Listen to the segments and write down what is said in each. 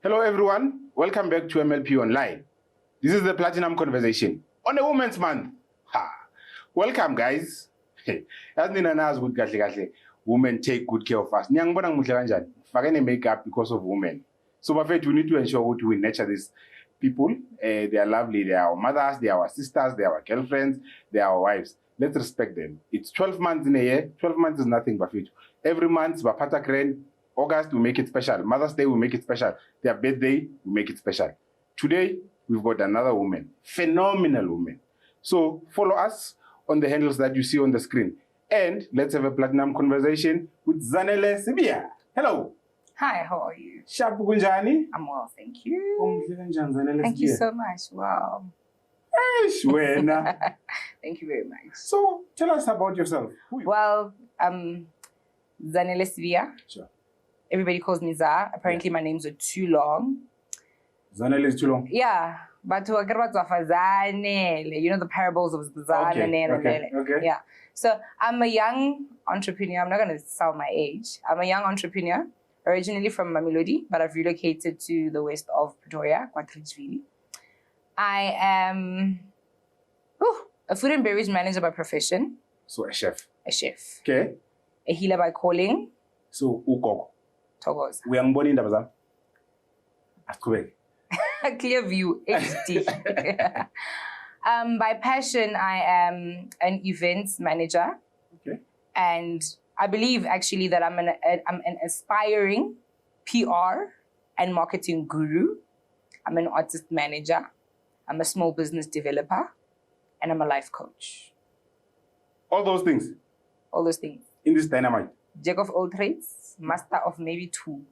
Hello everyone, welcome back to MLP Online. This is the Platinum Conversation on a Women's Month. Ha. Welcome guys. As nina nazi ukuthi kahle kahle women take good care of us. Niyangibona ngimuhle kanjani? Fakene makeup because of women. So bafethu, we need to ensure that we nurture these people. They are lovely, they are our mothers, they are our sisters, they are our girlfriends, they are our wives. Let's respect them. It's 12 months in a year. 12 months is nothing bafethu. Every month bapata grand. August, we make it special. Mother's Day, we make it special. Their birthday, we make it special. Today, we've got another woman. Phenomenal woman. So follow us on the handles that you see on the screen. And let's have a platinum conversation with Zanokuhle. Hello. Hi, how are you? Sharp kunjani? I'm well, thank you. Thank you so much. Wow. Thank you very much. So tell us about yourself. Who are you? Well, Zanokuhle. Sure. Everybody calls me Za. Apparently, my names are too long. Zanokuhle is too long. Yeah, but you know the parables of Zanele. Okay. Yeah. So I'm a young entrepreneur. I'm not going to sell my age. I'm a young entrepreneur, originally from Mamelodi, but I've relocated to the west of Pretoria, KwaDritzville. I am a food and beverage manager by profession. So a chef. A chef. Okay. A healer by calling. So ukoko. Togoza. We are born in Dabazam. Clear view, HD. By passion, I am an events manager. Okay. And I believe actually that I'm an aspiring PR and marketing guru. I'm an artist manager. I'm a small business developer. And I'm a life coach. All those things? All those things. In this dynamite? Jack of all trades, master of maybe two.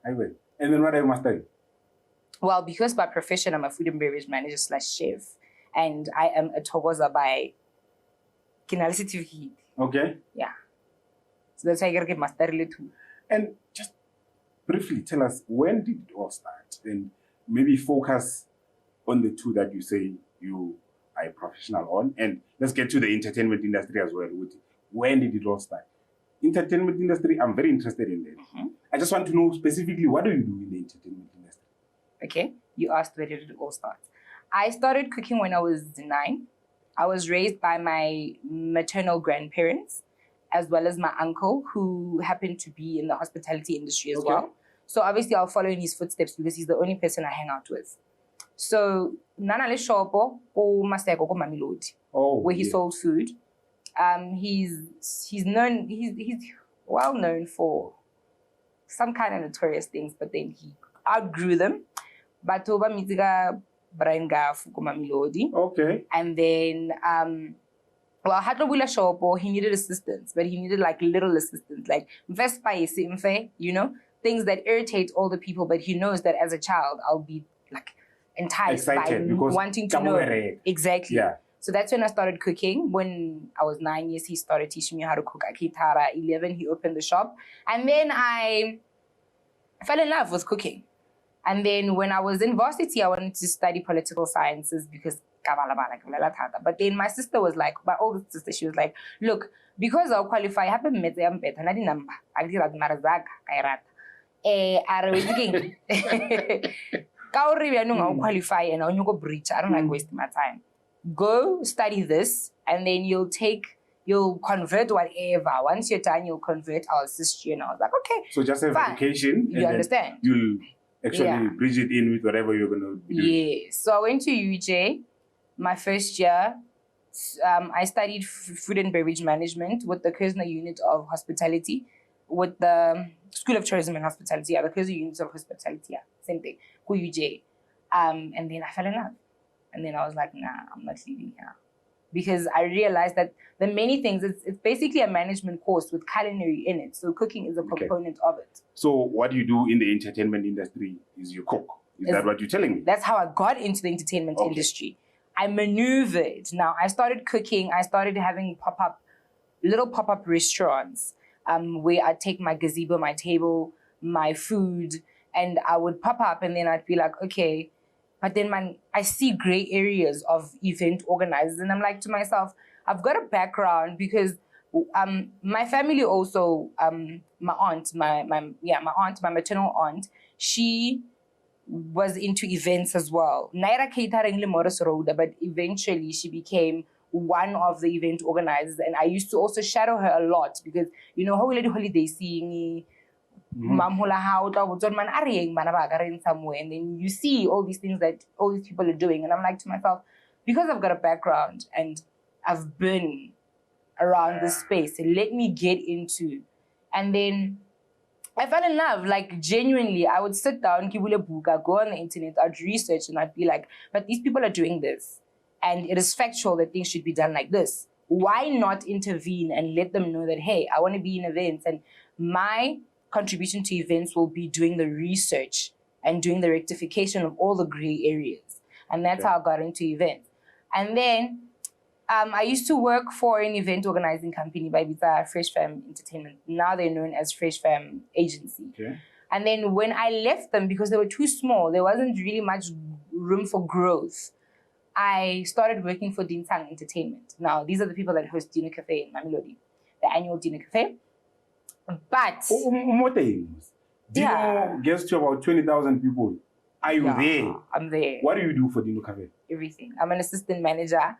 I will. And then what are you mastering? Well, because by profession, I'm a food and beverage manager / chef. And I am a Togoza by kinality. Okay. Yeah. So that's why I get master too. And just briefly tell us, when did it all start? And maybe focus on the two that you say you are a professional on. And let's get to the entertainment industry as well. When did it all start? Entertainment industry, I'm very interested in that. Mm-hmm. I just want to know specifically, what do you do in the entertainment industry? Okay, you asked where did it all start. I started cooking when I was 9. I was raised by my maternal grandparents, as well as my uncle, who happened to be in the hospitality industry as well. So obviously I'll follow in his footsteps because he's the only person I hang out with. So, Nana Shopo, where he sold food. He's well known for some kind of notorious things, but then he outgrew them. Batoba mitiga brainga fukumamilodi. Okay. And then well, Hatlobula Shopo, he needed assistance, but he needed like little assistance, like you know, things that irritate all the people, but he knows that as a child I'll be like enticed by wanting to know. Exactly. Yeah. So that's when I started cooking. When I was 9 years, he started teaching me how to cook akitara. 11, he opened the shop. And then I fell in love with cooking. And then when I was in varsity, I wanted to study political sciences because but then my sister was like, my older sister, she was like, look, because I'll qualify, I don't like wasting my time. Go study this, and then you'll convert whatever. Once you're done, you'll convert. I'll assist you. And I was like, okay. So just have education. You understand? You'll actually bridge it in with whatever you're going to be doing. Yeah. So I went to UJ my first year. I studied food and beverage management with the Kurzner unit of hospitality, with the School of Tourism and Hospitality. Yeah, the Kurzner unit of hospitality. Yeah, same thing. UJ. And then I fell in love. And then I was like, nah, I'm not leaving here. Because I realized that the many things, it's basically a management course with culinary in it. So cooking is a component of it. So what you do in the entertainment industry is you cook. Is that what you're telling me? That's how I got into the entertainment industry. I maneuvered. Now, I started cooking. I started having little pop-up restaurants where I'd take my gazebo, my table, my food, and I would pop up and then I'd be like, okay. But then I see gray areas of event organizers, and I'm like to myself, I've got a background because my family also, my aunt, my maternal aunt, she was into events as well. Naira catering le Morris Road, but eventually she became one of the event organizers, and I used to also shadow her a lot because how we holiday seeing Mamhula how man ariyeng bana ba ka rin somewhere, and then you see all these things that all these people are doing, and I'm like to myself, because I've got a background and I've been around this space, let me get into, and then I fell in love, like genuinely. I would sit down, kibule buka, go on the internet, I'd research, and I'd be like, but these people are doing this, and it is factual that things should be done like this. Why not intervene and let them know that, hey, I want to be in events, and my contribution to events will be doing the research and doing the rectification of all the gray areas. And that's how I got into events. And then I used to work for an event organizing company by Vita Fresh Fam Entertainment. Now they're known as Fresh Fam Agency. Okay. And then when I left them, because they were too small, there wasn't really much room for growth, I started working for Dinsang Entertainment. Now, these are the people that host Dinner Cafe in Mamelodi, the annual Dinner Cafe. But More things. Dino gets to about 20,000 people. Are you there? I'm there. What do you do for Dino Cafe? Everything. I'm an assistant manager,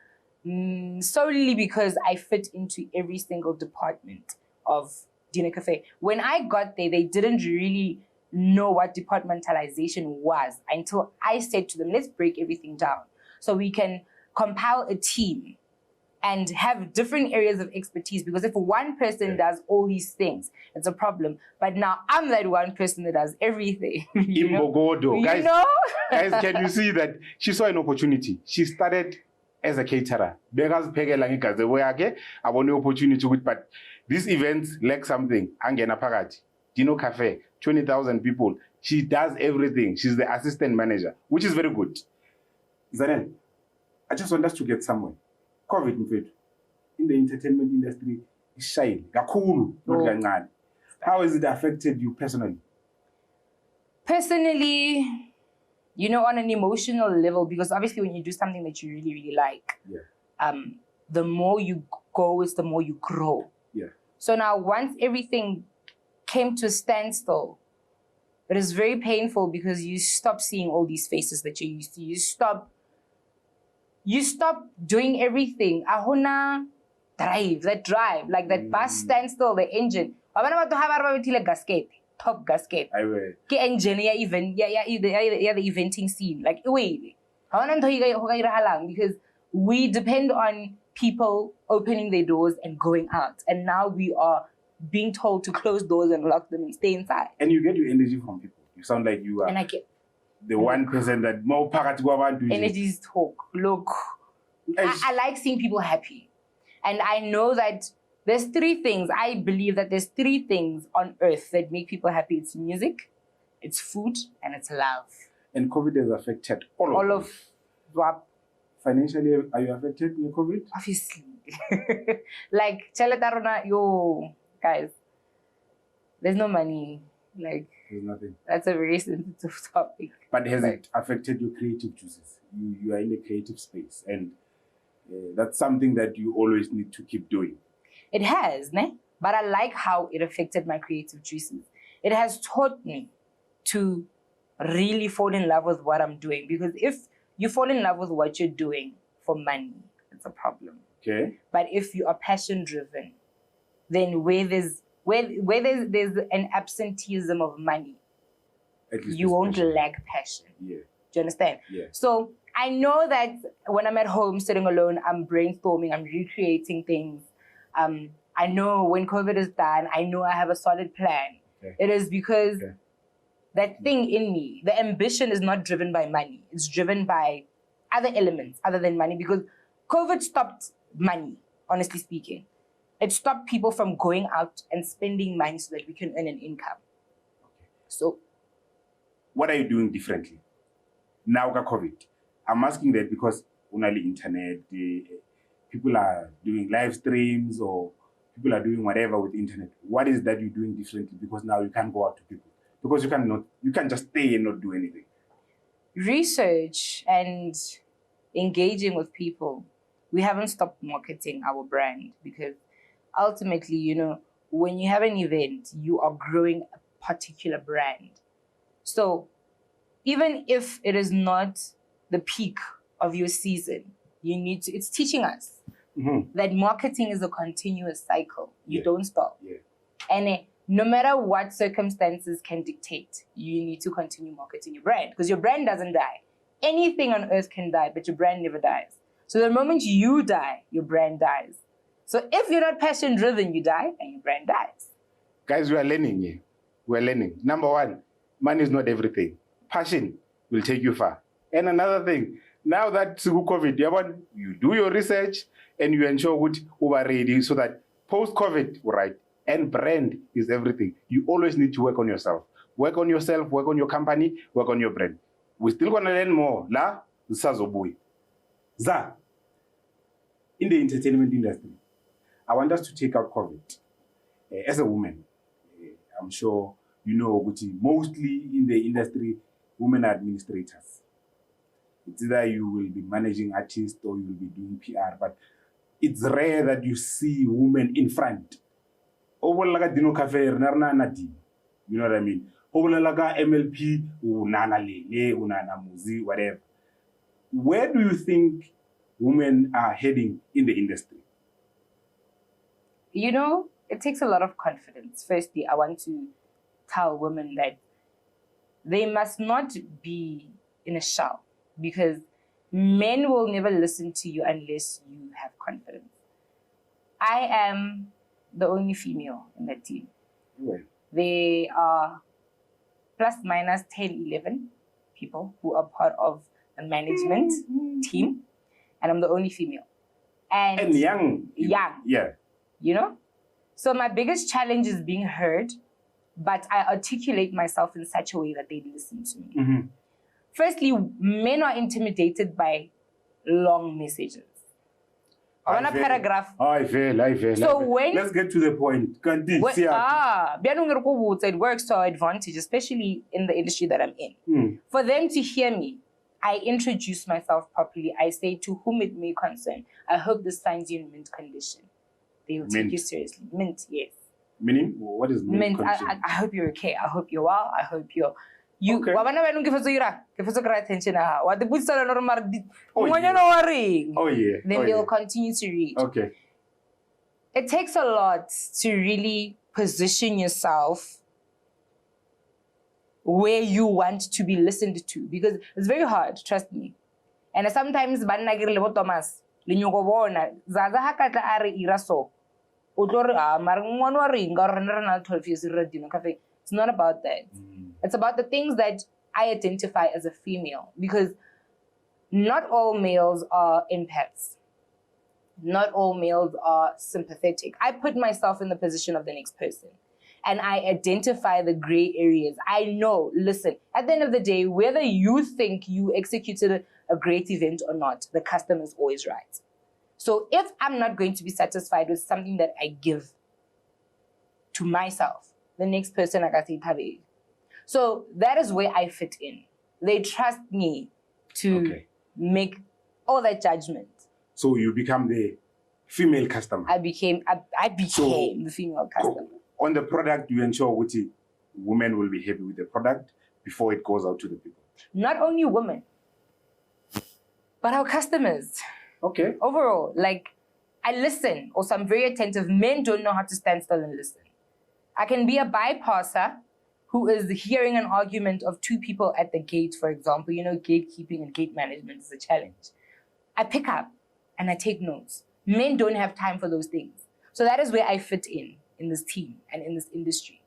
solely because I fit into every single department of Dinner Cafe. When I got there, they didn't really know what departmentalization was until I said to them, let's break everything down so we can compile a team and have different areas of expertise, because if one person does all these things, it's a problem. But now I'm that one person that does everything. Imbogodo. Guys, know? guys, can you see that she saw an opportunity? She started as a caterer. Beggars pegela ngikaze boyake abone opportunity with, but these events lack something. Angena phakathi. Dino Cafe, 20,000 people. She does everything. She's the assistant manager, which is very good. Zanel, I just want us to get somewhere. COVID, in the entertainment industry, is shy. Kakhulu, not kancane. How has it affected you personally? Personally, on an emotional level, because obviously when you do something that you really, really like, the more you go is the more you grow. Yeah. So now once everything came to a standstill, it is very painful because you stop seeing all these faces that you used to. You stop doing everything. Ahuna drive, like that bus standstill, the engine. Gasket, top gasket. I will. Ke engine ya even the eventing scene. Like wait. Because we depend on people opening their doors and going out. And now we are being told to close doors and lock them and stay inside. And you get your energy from people. You sound like you are. And I get the one person that more power to go about doing. Energies talk. Look, I like seeing people happy. And I know that there's three things. I believe that there's three things on earth that make people happy. It's music, it's food, and it's love. And COVID has affected all of what? Financially, are you affected with COVID? Obviously. Like, guys, there's no money. Like, there's nothing. That's a very sensitive topic. But has it affected your creative juices? You are in a creative space, and that's something that you always need to keep doing. It has, ne? But I like how it affected my creative juices. It has taught me to really fall in love with what I'm doing, because if you fall in love with what you're doing for money, it's a problem. Okay. But if you are passion driven, then where there's an absenteeism of money, you won't lack passion. Yeah. Do you understand? Yeah. So I know that when I'm at home sitting alone, I'm brainstorming, I'm recreating things. I know when COVID is done, I know I have a solid plan. Okay. It is because that thing in me, the ambition is not driven by money. It's driven by other elements other than money, because COVID stopped money, honestly speaking. It stopped people from going out and spending money so that we can earn an income. Okay. So, what are you doing differently now with COVID? I'm asking that because on the internet, people are doing live streams or people are doing whatever with internet. What is that you're doing differently? Because now you can't go out to people. Because you can't just stay and not do anything. Research and engaging with people. We haven't stopped marketing our brand, because ultimately, when you have an event, you are growing a particular brand. So even if it is not the peak of your season, you need to, it's teaching us that marketing is a continuous cycle. You don't stop. Yeah. And no matter what circumstances can dictate, you need to continue marketing your brand because your brand doesn't die. Anything on earth can die, but your brand never dies. So the moment you die, your brand dies. So if you're not passion driven, you die and your brand dies. Guys, we are learning here. We are learning. Number one, money is not everything. Passion will take you far. And another thing, now that COVID, you do your research and you ensure what you are ready so that post-COVID, right? And brand is everything. You always need to work on yourself. Work on yourself, work on your company, work on your brand. We're still going to learn more. La, Zanokuhle. Za, in the entertainment industry, I want us to take out COVID. As a woman, I'm sure you know, mostly in the industry, women are administrators. It's either you will be managing artists or you will be doing PR, but it's rare that you see women in front. You know what I mean? MLP, whatever. Where do you think women are heading in the industry? You know, it takes a lot of confidence. Firstly, I want to tell women that they must not be in a shell because men will never listen to you unless you have confidence. I am the only female in that team. Well, There are plus minus 10, 11 people who are part of the management team, and I'm the only female. and young. Young. Yeah. You know? So my biggest challenge is being heard, but I articulate myself in such a way that they listen to me. Firstly, men are intimidated by long messages. On a paragraph. I feel. So when... Let's get to the point. It works to our advantage, especially in the industry that I'm in. For them to hear me, I introduce myself properly. I say, to whom it may concern, I hope this finds you in mint condition. They will take you seriously. Mint, yes. Meaning? What is mint condition? I hope you're okay. I hope you're well. I hope you're... You, okay. Attention. Oh, yeah. Then they'll continue to read. Okay. It takes a lot to really position yourself where you want to be listened to because it's very hard, trust me. And sometimes Thomas, it's not about that. It's about the things that I identify as a female because not all males are empaths. Not all males are sympathetic. I put myself in the position of the next person and I identify the gray areas. I know, listen, at the end of the day, whether you think you executed a great event or not, the customer is always right. So if I'm not going to be satisfied with something that I give to myself, the next person, like I say, so that is where I fit in. They trust me to make all that judgment. So you become the female customer. I became the female customer. On the product, you ensure which women will be happy with the product before it goes out to the people. Not only women, but our customers. Okay. Overall, like I listen. Also, I'm very attentive. Men don't know how to stand still and listen. I can be a bypasser who is hearing an argument of two people at the gate, for example. You know, gatekeeping and gate management is a challenge. I pick up and I take notes. Men don't have time for those things. So that is where I fit in this team and in this industry.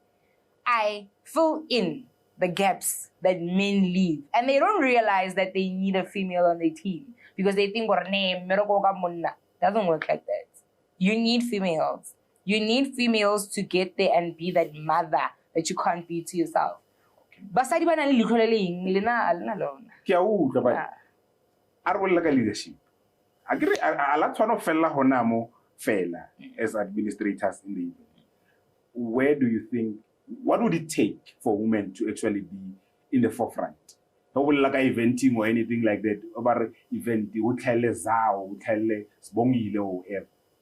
I fill in the gaps that men leave. And they don't realize that they need a female on their team because they think, doesn't work like that. You need females. You need females to get there and be that mother that you can't be to yourself. Basadi ba na le leihlo le leng le na lona. Ke a utlwa ba. A re bolela ka leadership. A ke re a la tshwana fela hona mo fela as administrators in the event. Where do you think, what would it take for women to actually be in the forefront? No like eventing or anything like that. About event,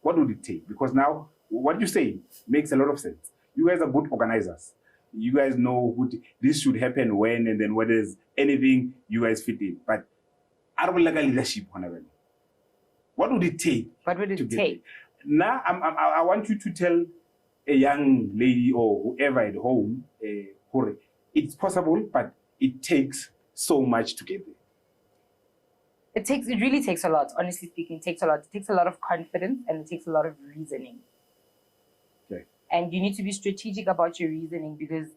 what would it take? Because now what you say makes a lot of sense. You guys are good organizers. You guys know this should happen when, and then whether there's anything you guys fit in. But I don't like a leadership. What would it take? What would it take? Now, I want you to tell a young lady or whoever at home, it's possible, but it takes so much to get there. It really takes a lot, honestly speaking. It takes a lot. It takes a lot of confidence and it takes a lot of reasoning. Okay. And you need to be strategic about your reasoning because,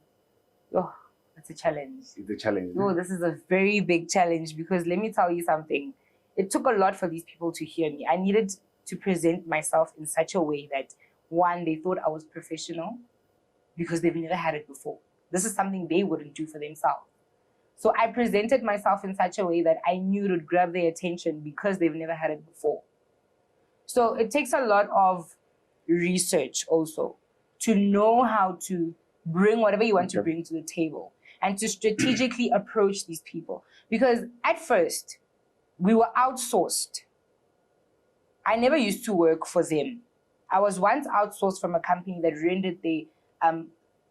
it's a challenge. It's a challenge. Oh, this is a very big challenge because let me tell you something. It took a lot for these people to hear me. I needed to present myself in such a way that, one, they thought I was professional because they've never had it before. This is something they wouldn't do for themselves. So I presented myself in such a way that I knew it would grab their attention because they've never had it before. So it takes a lot of research also to know how to bring whatever you want to bring to the table and to strategically approach these people. Because at first, we were outsourced. I never used to work for them. I was once outsourced from a company that rendered the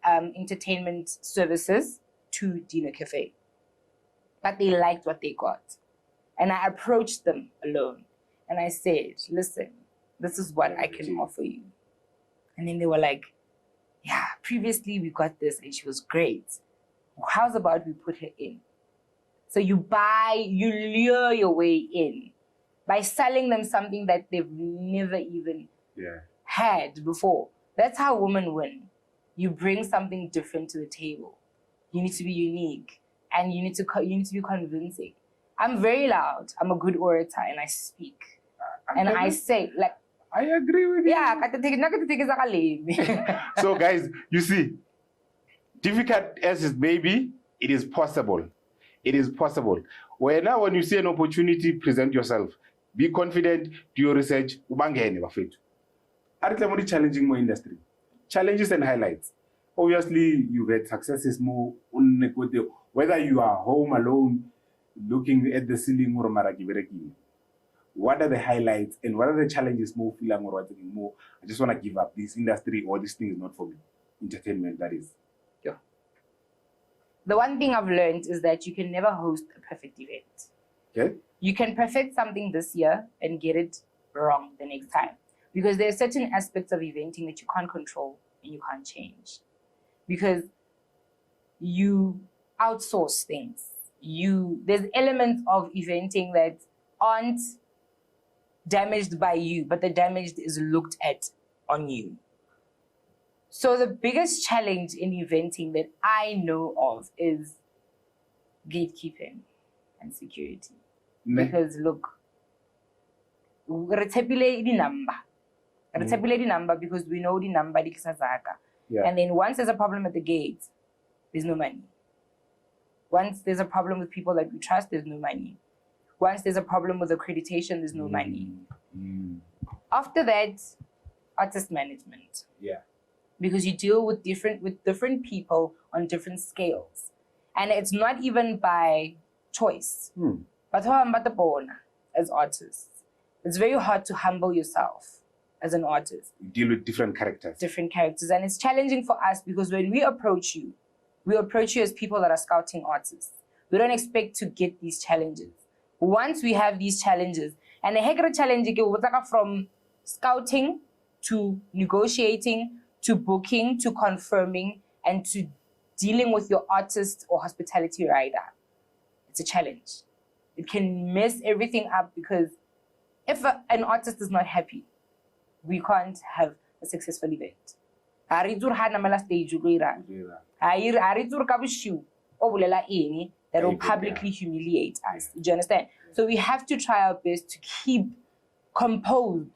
entertainment services to Zanokuhle. But they liked what they got. And I approached them alone. And I said, listen, this is what I can offer you. And then they were like, yeah, previously we got this and she was great. How's about we put her in? So you lure your way in by selling them something that they've never even had before. That's how women win. You bring something different to the table. You need to be unique. And you need to be convincing. I'm very loud. I'm a good orator and I speak. And I say, like, I agree with you. Yeah, So guys, you see, difficult as it may be, it is possible. It is possible. Now when you see an opportunity, present yourself. Be confident, do your research. Challenging more industry. Challenges and highlights. Obviously, you've had successes more. Whether you are home alone, looking at the ceiling or maraki. What are the highlights and what are the challenges more feeling or writing more? I just want to give up this industry or this thing is not for me. Entertainment, that is. Yeah. The one thing I've learned is that you can never host a perfect event. Okay. You can perfect something this year and get it wrong the next time. Because there are certain aspects of eventing that you can't control and you can't change. Because you outsource things. There's elements of eventing that aren't damaged by you, but the damage is looked at on you. So the biggest challenge in eventing that I know of is gatekeeping and security. Because look, we're tepile the number. We're tepile the number because we know the number. And then once there's a problem at the gate, there's no money. Once there's a problem with people that we trust, there's no money. Once there's a problem with accreditation, there's no money. After that, artist management. Yeah. Because you deal with different people on different scales. And it's not even by choice. But as artists, it's very hard to humble yourself as an artist. You deal with different characters. And it's challenging for us because when we approach you as people that are scouting artists. We don't expect to get these challenges. Once we have these challenges, and a hegra challenge from scouting to negotiating to booking to confirming and to dealing with your artist or hospitality rider. It's a challenge. It can mess everything up because if an artist is not happy, we can't have a successful event. That will publicly humiliate us. Do you understand? So we have to try our best to keep composed,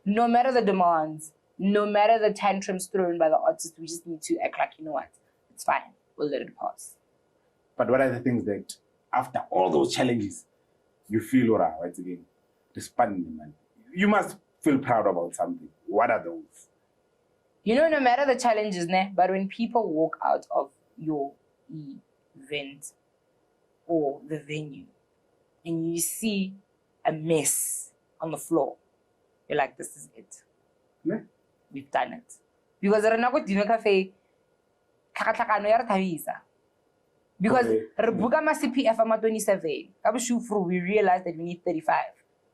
no matter the demands, no matter the tantrums thrown by the artist. We just need to act like, you know what, it's fine. We'll let it pass. But what are the things that, after all those challenges, you feel, Ora, right again, despondent, man? You must feel proud about something. What are those? You know, no matter the challenges, but when people walk out of your event or the venue and you see a mess on the floor, you're like, this is it. Yeah. We've done it. Because Zanokuhle Cafe, tlhakatlhakano ya re thabisa. Because re buka ma CPF ama 27, ka boshufru we realized that we need 35.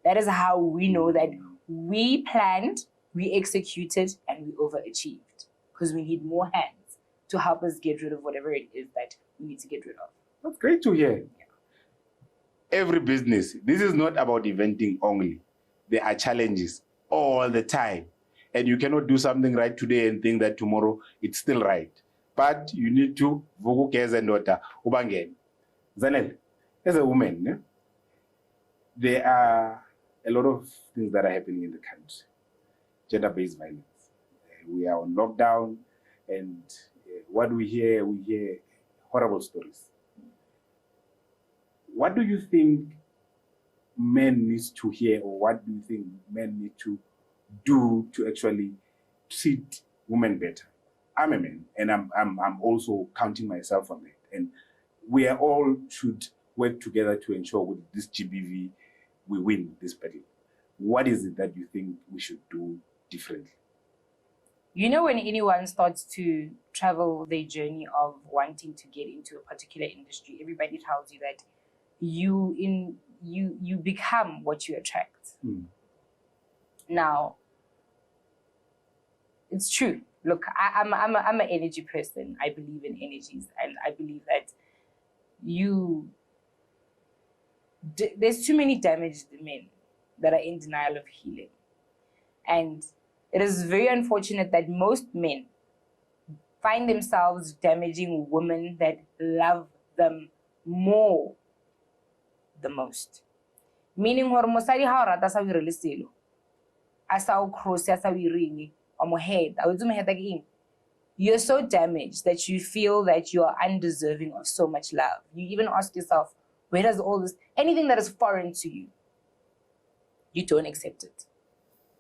That is how we know that we planned, we executed, and we overachieved. Because we need more hands to help us get rid of whatever it is that we need to get rid of. That's great to hear. Every business, this is not about eventing only. There are challenges all the time. And you cannot do something right today and think that tomorrow it's still right. But you need to ubangen. Zanel, as a woman, there are a lot of things that are happening in the country. Gender-based violence. We are on lockdown, and what we hear horrible stories. What do you think men need to hear, or what do you think men need to do to actually treat women better? I'm a man, and I'm also counting myself on it. And we are all should work together to ensure with this GBV we win this battle. What is it that you think we should do differently? You know, when anyone starts to travel their journey of wanting to get into a particular industry, everybody tells you that you become what you attract. Now, it's true. Look, I'm an energy person. I believe in energies, and I believe that there's too many damaged men that are in denial of healing. And it is very unfortunate that most men find themselves damaging women that love them more the most. Meaning, mosadi ha o rata sa o irele selo, a sa o cross, a sa o iringe, o mo head, a o itse mo head ke eng? You're so damaged that you feel that you are undeserving of so much love. You even ask yourself, where does all this, anything that is foreign to you, you don't accept it.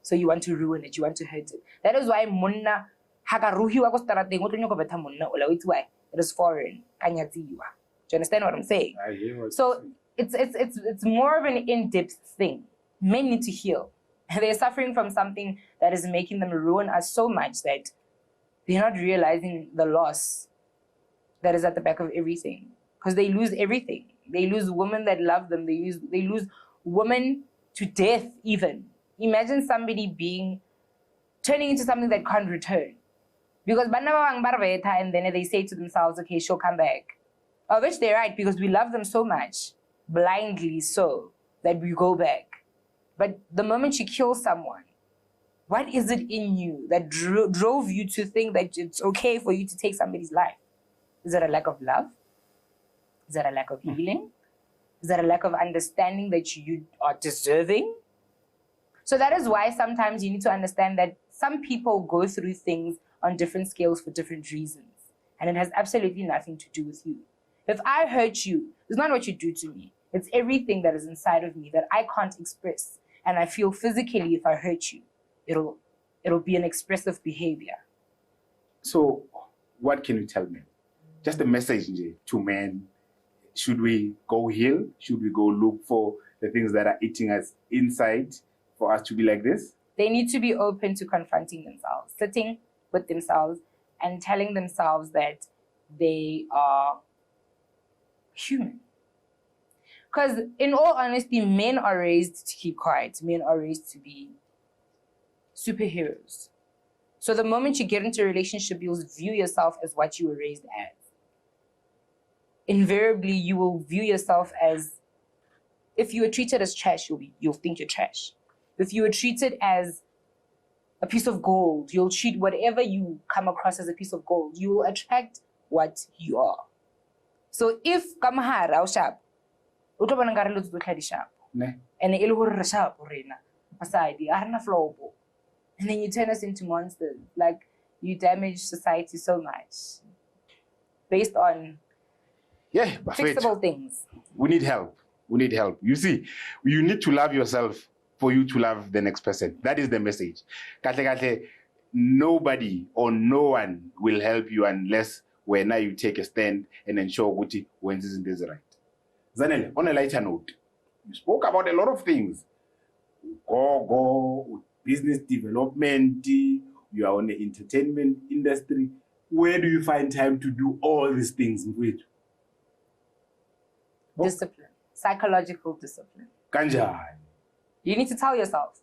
So you want to ruin it, you want to hurt it. That is why monna hakaruhiwa ko starateng o tlo nyoko betha monna ola o itse why? It is foreign. Kanyatsiwa. Do you understand what I'm saying? I hear what so it's more of an in-depth thing. Men need to heal. They're suffering from something that is making them ruin us so much that they're not realizing the loss that is at the back of everything. Because they lose everything. They lose women that love them. They lose women to death even. Imagine somebody turning into something that can't return. Because and then they say to themselves, okay, she'll come back. Of which they're right, because we love them so much, blindly so, that we go back. But the moment you kill someone, what is it in you that drove you to think that it's okay for you to take somebody's life? Is it a lack of love? Is that a lack of healing? Is that a lack of understanding that you are deserving? So that is why sometimes you need to understand that some people go through things on different scales for different reasons. And it has absolutely nothing to do with you. If I hurt you, it's not what you do to me. It's everything that is inside of me that I can't express. And I feel physically if I hurt you, it'll be an expressive behavior. So what can you tell me? Just a message to men. Should we go heal? Should we go look for the things that are eating us inside for us to be like this? They need to be open to confronting themselves, sitting with themselves and telling themselves that they are human. Because in all honesty, men are raised to keep quiet. Men are raised to be superheroes. So the moment you get into a relationship, you'll view yourself as what you were raised as. Invariably, you will view yourself as, if you were treated as trash, you'll think you're trash. If you were treated as a piece of gold, you'll treat whatever you come across as a piece of gold. You will attract what you are. So if kamahara o sharp, o tlo bona nkare lo tlo sharp. Ne. And e le hore re sharp rena. Basadi a rena flopo. And then you turn us into monsters. Like, you damage society so much based on fixable things. We need help. We need help. You see, you need to love yourself for you to love the next person. That is the message. Nobody or no one will help you unless when you take a stand and ensure when isn't this right. Zanele, on a lighter note, you spoke about a lot of things. Go, business development, you are on the entertainment industry. where do you find time to do all these things? Discipline. Psychological discipline. Kanjani? You need to tell yourself.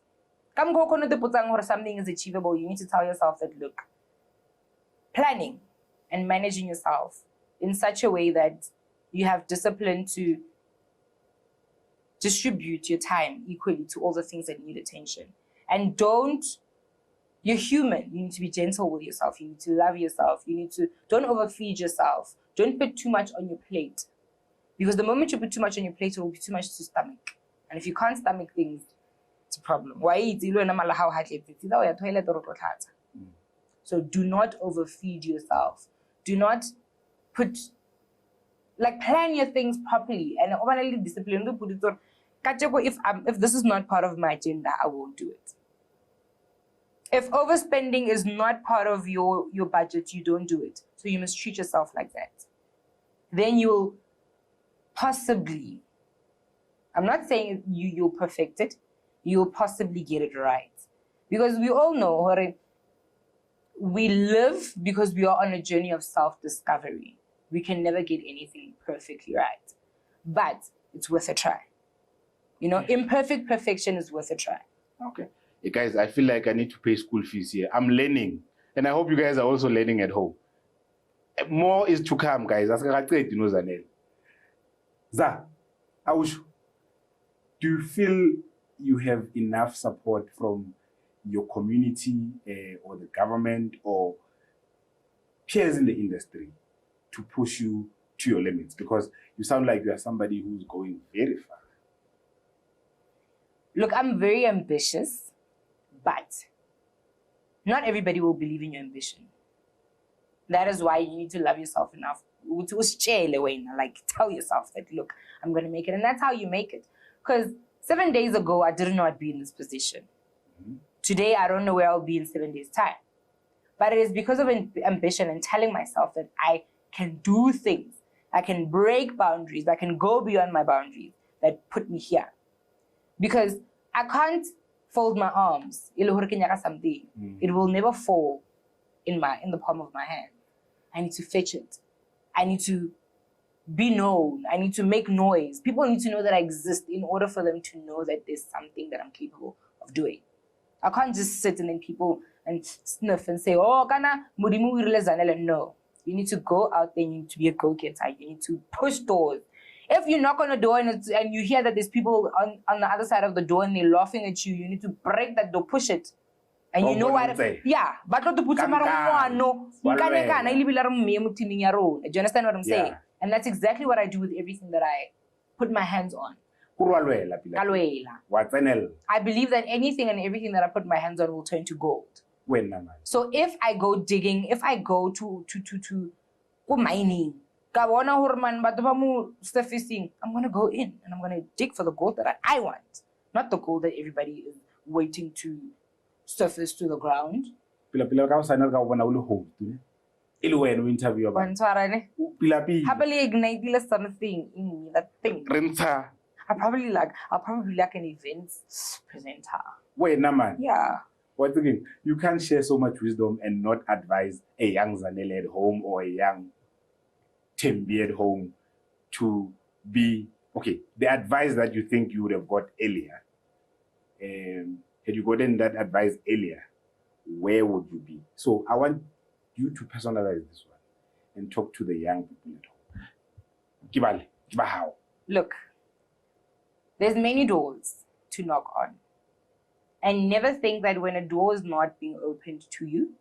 Something is achievable. You need to tell yourself that, look, planning and managing yourself in such a way that you have discipline to distribute your time equally to all the things that need attention. And you're human. You need to be gentle with yourself. You need to love yourself. Don't overfeed yourself. Don't put too much on your plate. Because the moment you put too much on your plate, it will be too much to stomach. And if you can't stomach things, it's a problem. So do not overfeed yourself. Do not plan your things properly. And overly discipline. If this is not part of my agenda, I won't do it. If overspending is not part of your budget, you don't do it. So you must treat yourself like that. Then you'll possibly, I'm not saying you'll perfect it, you'll possibly get it right. Because we all know, we live because we are on a journey of self-discovery. We can never get anything perfectly right. But it's worth a try. Imperfect perfection is worth a try. Okay. Hey guys, I feel like I need to pay school fees here. I'm learning. And I hope you guys are also learning at home. More is to come, guys. Zanel. Za, Awushu, do you feel you have enough support from your community or the government or peers in the industry to push you to your limits? Because you sound like you are somebody who's going very far. Look, I'm very ambitious, but not everybody will believe in your ambition. That is why you need to love yourself enough to tell yourself that, look, I'm going to make it. And that's how you make it. Because 7 days ago, I didn't know I'd be in this position. Mm-hmm. Today, I don't know where I'll be in 7 days' time. But it is because of ambition and telling myself that I can do things. I can break boundaries. I can go beyond my boundaries that put me here. Because I can't fold my arms. It will never fall in the palm of my hand. I need to fetch it. I need to be known. I need to make noise. People need to know that I exist in order for them to know that there's something that I'm capable of doing. I can't just sit and then people and sniff and say, oh, kana mudimu wirile Zanele. No. You need to go out there. You need to be a go-getter. You need to push doors. If you knock on a door and you hear that there's people on the other side of the door and they're laughing at you, you need to break that door, push it. And you know what? Yeah. But not to put some no. Do you understand what I'm saying? And that's exactly what I do with everything that I put my hands on. I believe that anything and everything that I put my hands on will turn to gold. So if I go digging, if I go to mining, I'm going to go in and I'm going to dig for the gold that I want, not the gold that everybody is waiting to surface to the ground. Happily ignite something in me, that thing. I'll probably like an events presenter. Wait, man. Yeah. What's the thing? You can't share so much wisdom and not advise a young Zanele at home or a young Tembi at home to be, okay, the advice that you think you would have got earlier, had you gotten that advice earlier, where would you be? So I want you to personalize this one and talk to the young people at home. How? Look, there's many doors to knock on. And never think that when a door is not being opened to you,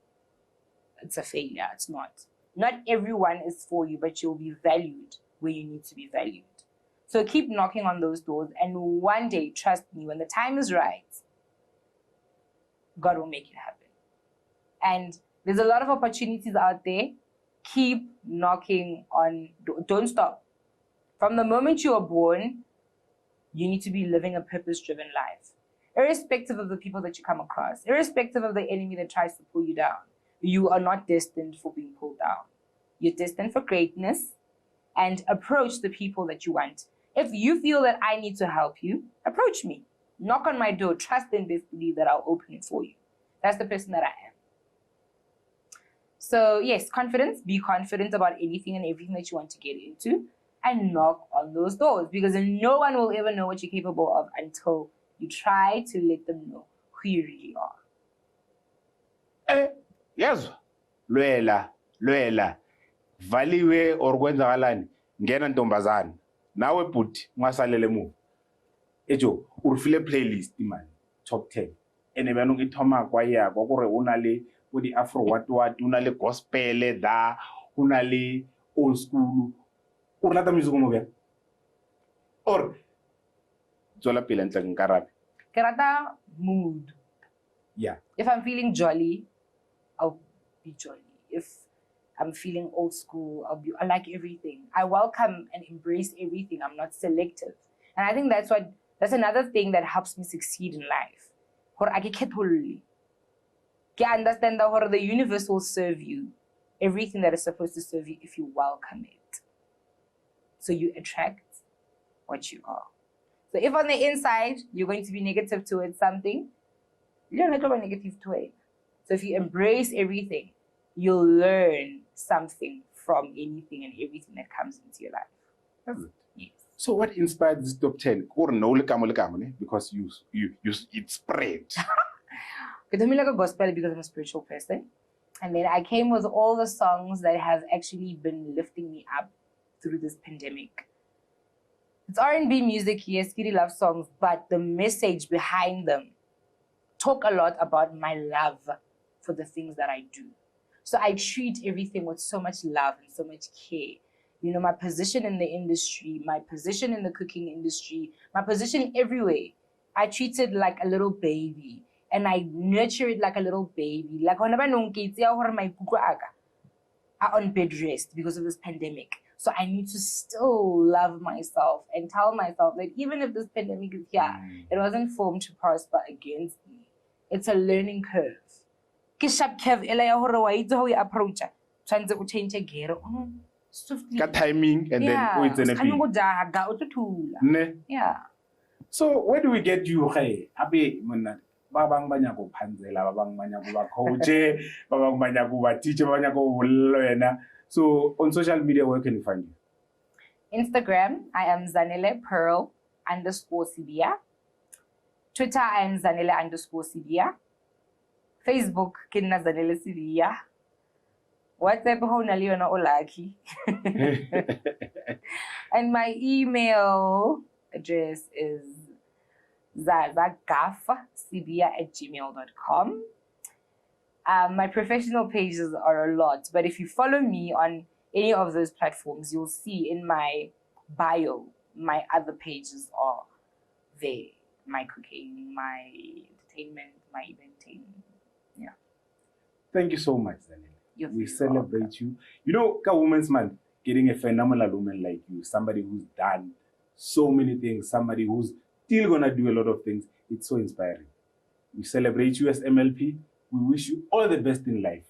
it's a failure. It's not. Not everyone is for you, but you'll be valued where you need to be valued. So keep knocking on those doors, and one day, trust me, when the time is right, God will make it happen. And there's a lot of opportunities out there. Keep knocking on, don't stop. From the moment you are born, you need to be living a purpose-driven life. Irrespective of the people that you come across, irrespective of the enemy that tries to pull you down, you are not destined for being pulled down. You're destined for greatness, and approach the people that you want. If you feel that I need to help you, approach me. Knock on my door. Trust and believe that I'll open it for you. That's the person that I am. So yes, confidence. Be confident about anything and everything that you want to get into, and knock on those doors, because no one will ever know what you're capable of until you try to let them know who you really are. Yes. Lwela. Valiwe or kwenzakalani ngena ntombazana. Nawe bhuti ungasalele mu. Ejo urufile playlist man top 10. Ene bana ngithoma kwa ya kwa gore una le bo di afro what una le gospel da una le old school. O rata music mo be? Or zola pele ntla nkarabe. Ke rata mood. Yeah. If I'm feeling jolly, I'll be jolly. If I'm feeling old school, I like everything. I welcome and embrace everything. I'm not selective. And I think that's another thing that helps me succeed in life. I understand that the universe will serve you everything that is supposed to serve you if you welcome it. So you attract what you are. So if on the inside you're going to be negative towards something, you're not going to be negative to it. So if you embrace everything, you'll learn something from anything and everything that comes into your life. That's it. Yes. So what inspired this top 10? Or no because you it spread. I don't mean like a gospel because I'm a spiritual person. And then I came with all the songs that have actually been lifting me up through this pandemic. It's R&B music, yes, kitty love songs, but the message behind them talk a lot about my love for the things that I do. So I treat everything with so much love and so much care. You know, my position in the industry, my position in the cooking industry, my position everywhere, I treat it like a little baby. And I nurture it like a little baby. Like when I'm on bed rest because of this pandemic. So I need to still love myself and tell myself that even if this pandemic is here, it wasn't formed to prosper against me. It's a learning curve. Approach change gear swiftly. Got timing and then it's in a bit. Yeah. So where do we get you? Hey, Abe Mona. Babang banyak ko panzela, babang banyak ko coach, babang banyak ko teacher, banyak ko learner. So on social media, where can you find you? Instagram, I am Zanokuhle Pearl _Sibia. Twitter, I am Zanokuhle _Sibia. Facebook, Kinna Zanokuhle Sibia. WhatsApp, how na olaki. And my email address is zagafsibia@gmail.com. My professional pages are a lot, but if you follow me on any of those platforms, you'll see in my bio, my other pages are there. My cooking, my entertainment, my eventing. Yeah. Thank you so much, Daniel. We celebrate welcome. you. You know, Women's Month, getting a phenomenal woman like you, somebody who's done so many things, somebody who's still gonna do a lot of things. It's so inspiring. We celebrate you as MLP. We wish you all the best in life.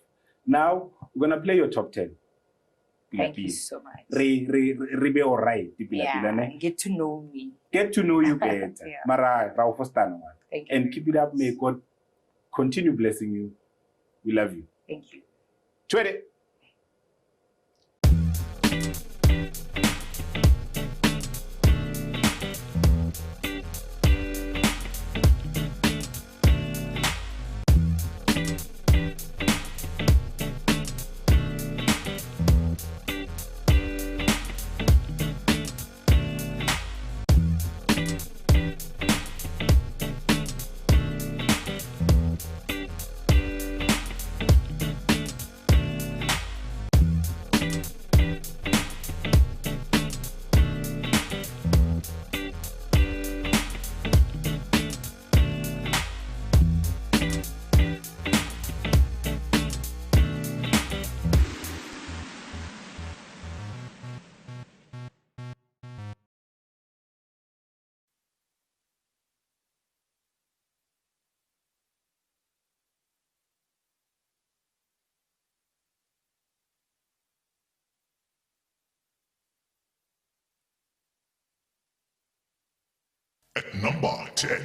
Now we're gonna play your top 10. Thank you so much. Be all right. Yeah, get to know me. Get to know you better. Yeah. Mara, Thank you. and keep it up. May God continue blessing you. We love you. Thank you. Chwede. Number 10.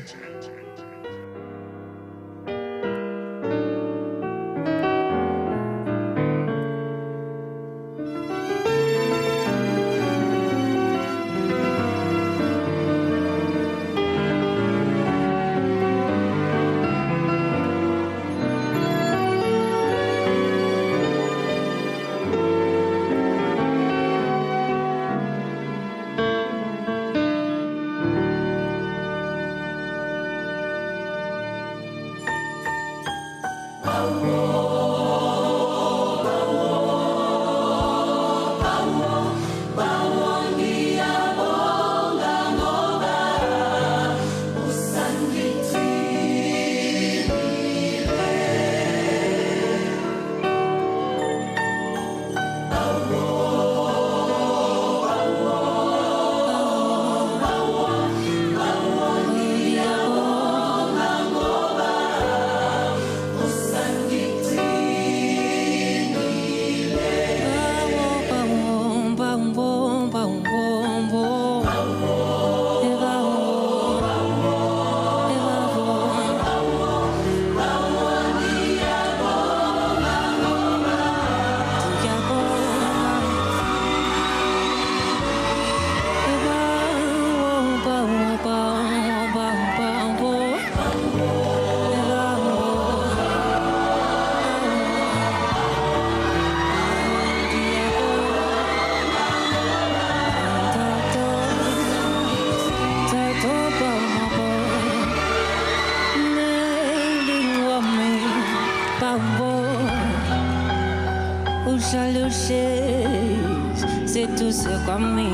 seduze kwami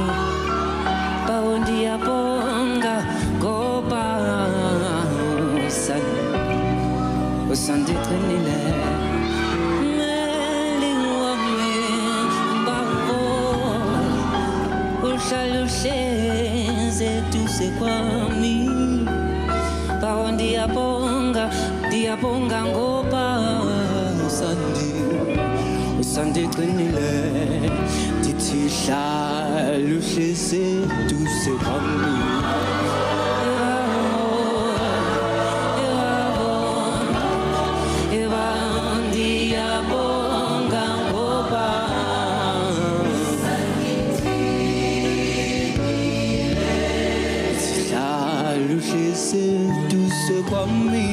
bawo ndiyabonga ngoba usandiqinile meli wami bawo uhlala uhlezi eduze kwami bawo ndiyabonga ngoba usandiqinile ndithi hlala uhlezi eduze kwami ndiyabonga ngoba hlala uhlezi eduze kwami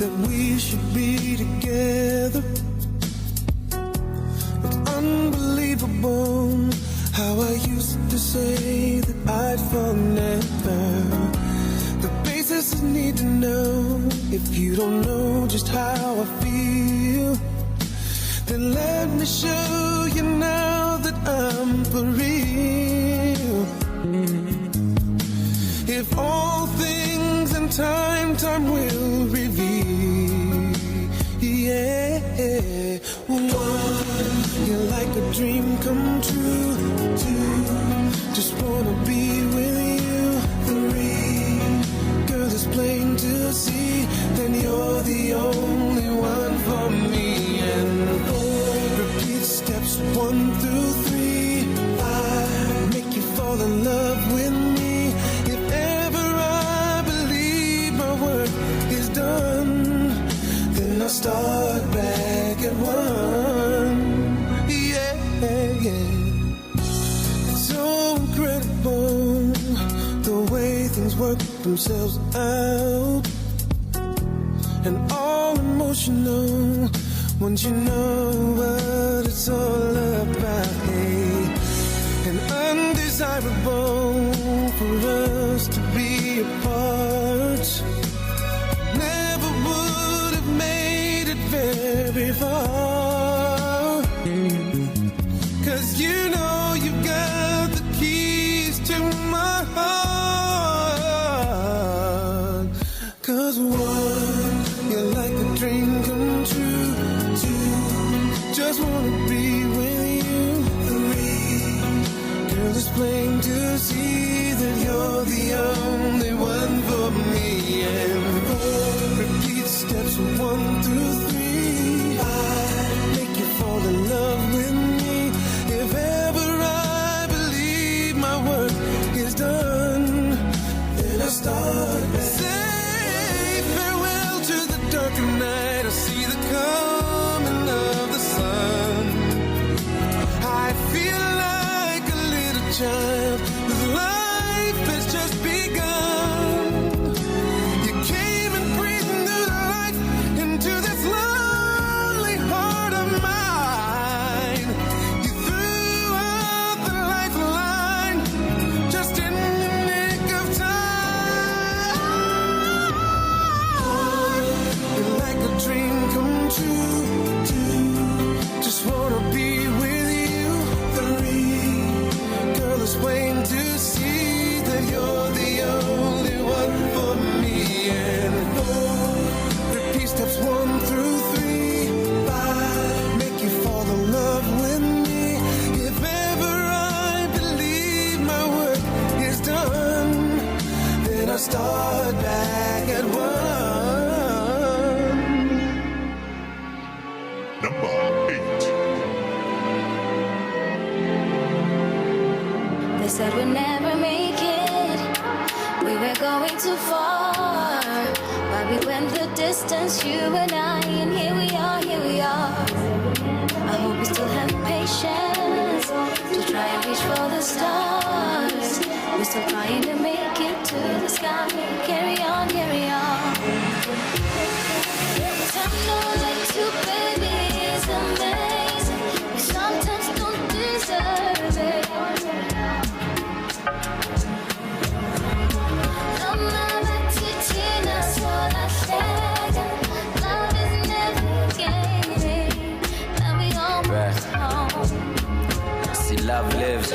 that we should be together. It's unbelievable how I used to say that I'd fall never. The basis I need to know. If you don't know just how I feel, then let me show you now that I'm for real. If all things in time will reveal. Yeah, one, you're like a dream come true. Two, just wanna be with you. Three, girl, it's plain to see, then you're the only one for me. And four, repeat steps 1 through 3. 5, make you fall in love with me. If ever I believe my work is done, then I'll start back at 1. Yeah, yeah. It's so incredible the way things work themselves out, and all emotional once you know what it's all about. Hey, and undesirable for us to be apart. Never would have made it very far. 'Cause you know you got the keys to my heart. 'Cause one, you're like a dream come true. Two, just wanna be with you. plain to see that you're the only one for me. And 4 repeat steps 1 through 3. I make you fall in love with me. If ever I believe my work is done, then I start back. Say farewell to the dark of night. I see the coming of the sun. I feel like a little child whose life has just begun. You came and breathed new life into this lonely heart of mine. You threw out the lifeline just in the nick of time. You're like a dream come true. 2, just wanna be with you. 3, girl, it's plain to see that you're the only one for me. And 4, repeat steps 1 through 3. 5, make you fall in love with me. If ever I believe my work is done, then I start back at 1. Number 8. They said we'd never make it. We were going too far. But we went the distance, you and I, and here we are, here we are. I hope we still have patience to try and reach for the stars. We're still trying to make it to the sky. Carry on, carry on. Time to let you, baby, is amazing. We sometimes don't deserve it. See, love lives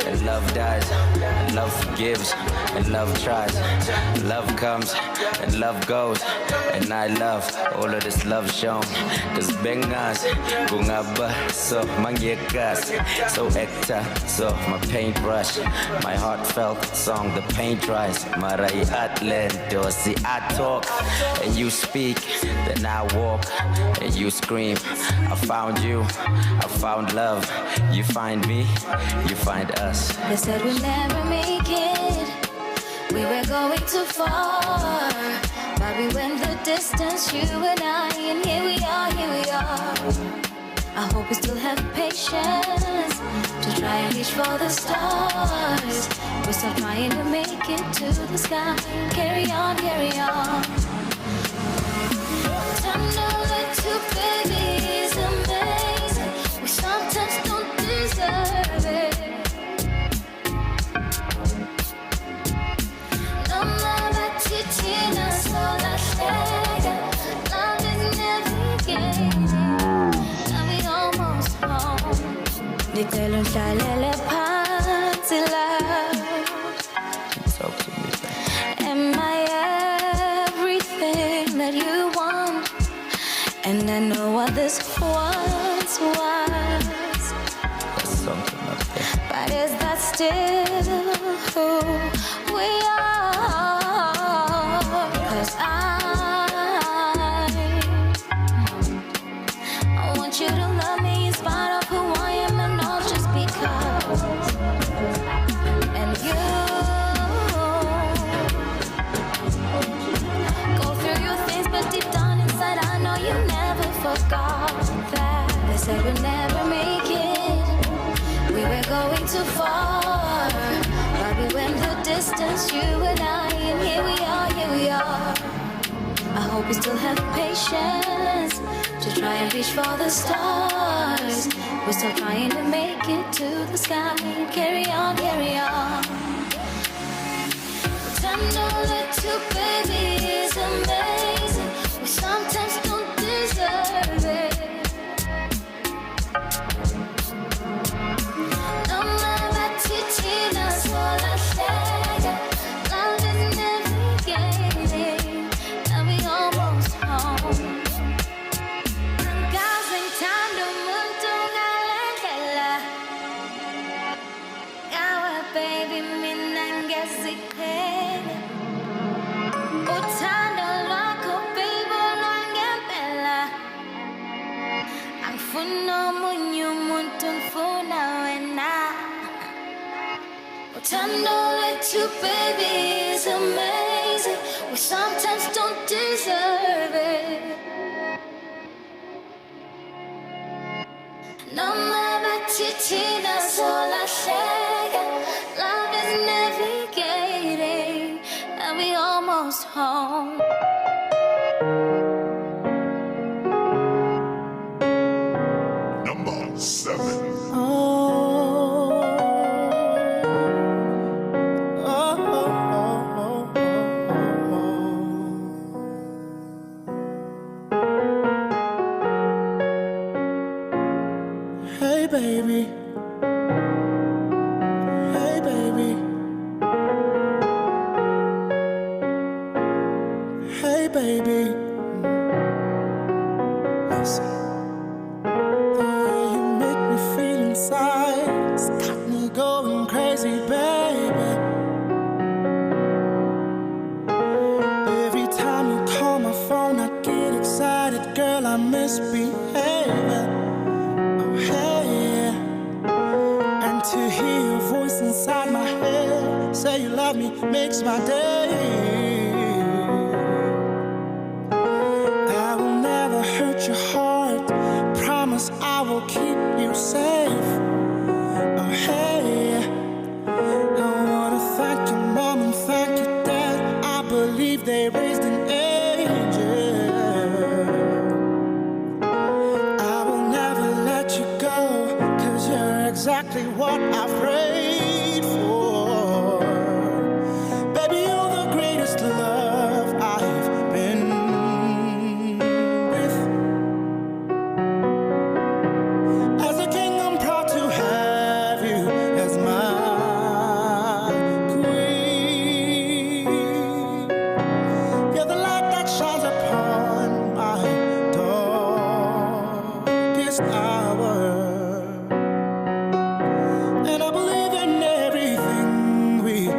and love dies, and love forgives and love tries. Love comes and love goes, and I love all of this love shown. Cause bengas gungaba so mangekas, so ekta, so my paintbrush, my heartfelt song, the paint dries. Marai atlento, see I talk and you speak, then I walk and you scream. I found you, I found love. You find me, you find us. They said we'd never make it. We were going too far. But we went the distance, you and I, and here we are, here we are. I hope we still have patience to try and reach for the stars. We're still trying to make it to the sky. Carry on, carry on. Time to let you, baby, is amazing. We sometimes don't deserve it. No matter titina, so let's take it. Love is navigating. Now we almost home. Ditelo hlalele phansi love. Talk to me, babe. Am I everything that you want? And I know what this once was. That's something up there. But is that still who we are? 'Cause I want you to love me in spite of who I am, and not just because. And you go through your things, but deep down inside I know you never forgot that. They said we'd never make it. We were going too far. But we went the distance, you and I, and here we are, here we are. I hope you still have patience to try and reach for the stars. We're still trying to make it to the sky. Carry on, carry on. Time to let you, baby, is amazing. We sometimes don't deserve it. No matter titina, so let's take it. Love is navigating. Now we almost home. Gazing time to muntung alangkala. Gawa siqhele. Uthando lwakho baby lwangempela. Angifuni omunye umuntu ngifuna wena. Uthando lwethu baby is amazing. We sometimes don't deserve it. Noma bathi thina solahleka. Love is navigating and we almost home. Number 7. Hey baby, hey baby, hey baby. Listen, the way you make me feel inside, it's got me going crazy, baby. Every time you call my phone, I get excited, girl. I misbehave. Hey, and to hear your voice inside my head say you love me makes my day. I will never hurt your heart. Promise I will keep you safe. Oh hey, I wanna thank your mom and thank your dad. I believe they raised an angel. Exactly what I prayed for. Baby, you're the greatest love I've been with. As a king, I'm proud to have you as my queen. You're the light that shines upon my darkest hour. And I believe in everything we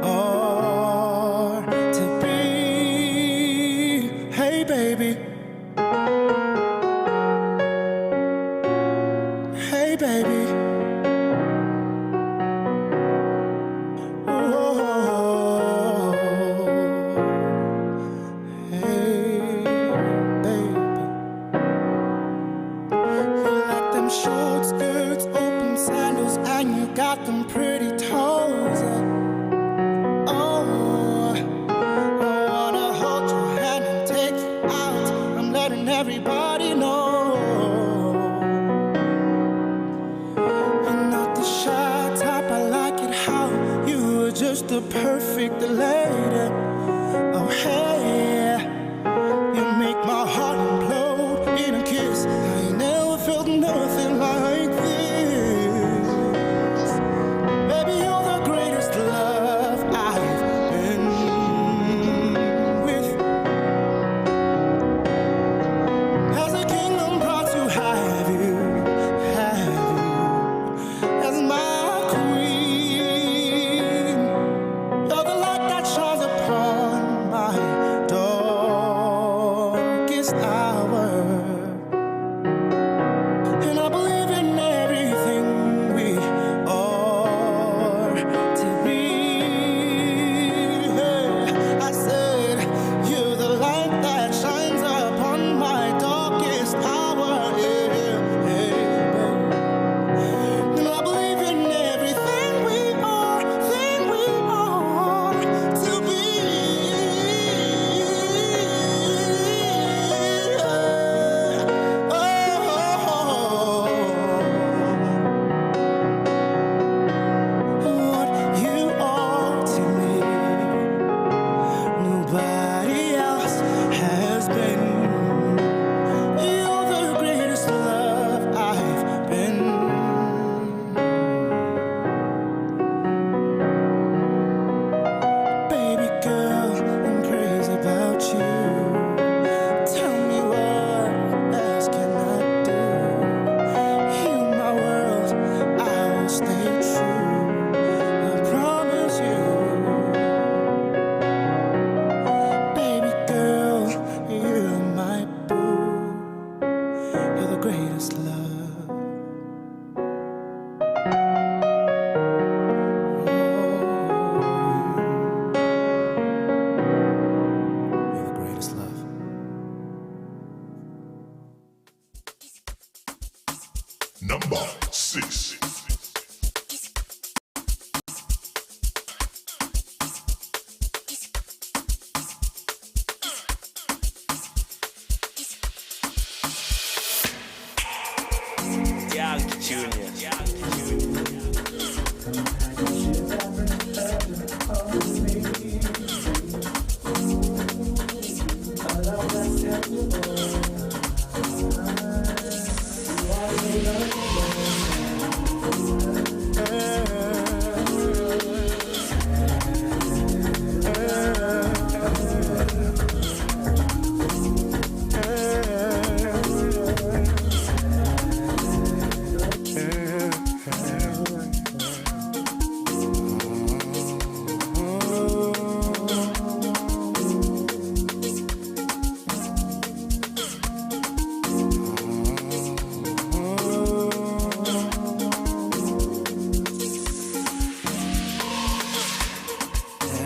are to be. Hey baby, hey baby. Oh, hey baby. You like them short skirts, open sandals, and you got them pretty toes. Oh, I wanna hold your hand and take you out. I'm letting everybody know. You're not the shy type, I like it how you were just the perfect lady. Oh hey, you make my heart implode in a kiss. I ain't never felt nothing like this. Baby, you're the greatest love I've been with. As a king, I'm proud to have you as my queen. You're the light that shines upon my door.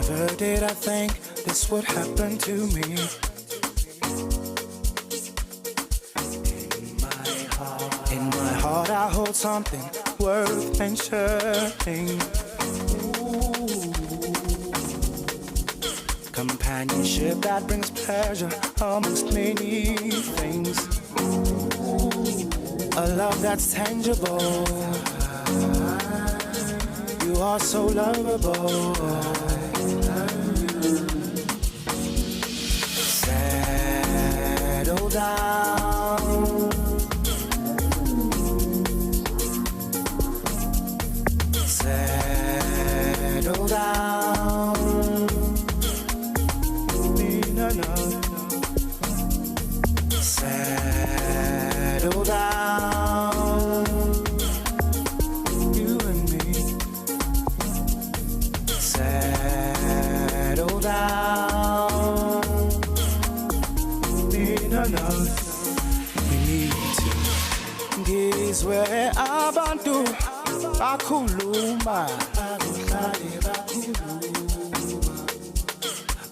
Never did I think this would happen to me. In my heart I hold something worth mentioning. Companionship that brings pleasure amongst many things. A love that's tangible. You are so lovable. Settle down. Settle down. No, no. Settle down. You and me. Settle down. No, no. We need to. Ngizwe abantu bakhuluma.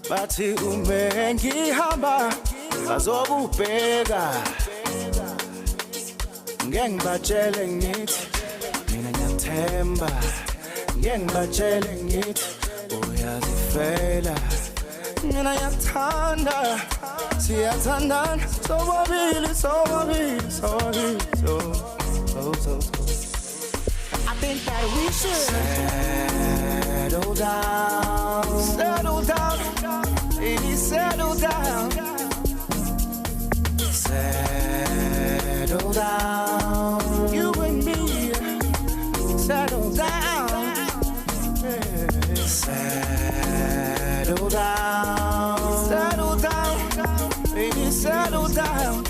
Bathi ume ngihamba bazobubheka. Ngeke ngibatshele ngithi mina ngiyathemba. Ngeke ngibatshele ngithi uyazifela. Mina ngiyathanda siyathandana sobabili sobabili sobabili so. I think that we should settle down. Settle down. Baby, settle down. Settle down. You and me. Settle down. Yeah. Settle down. Settle down. Baby, settle down.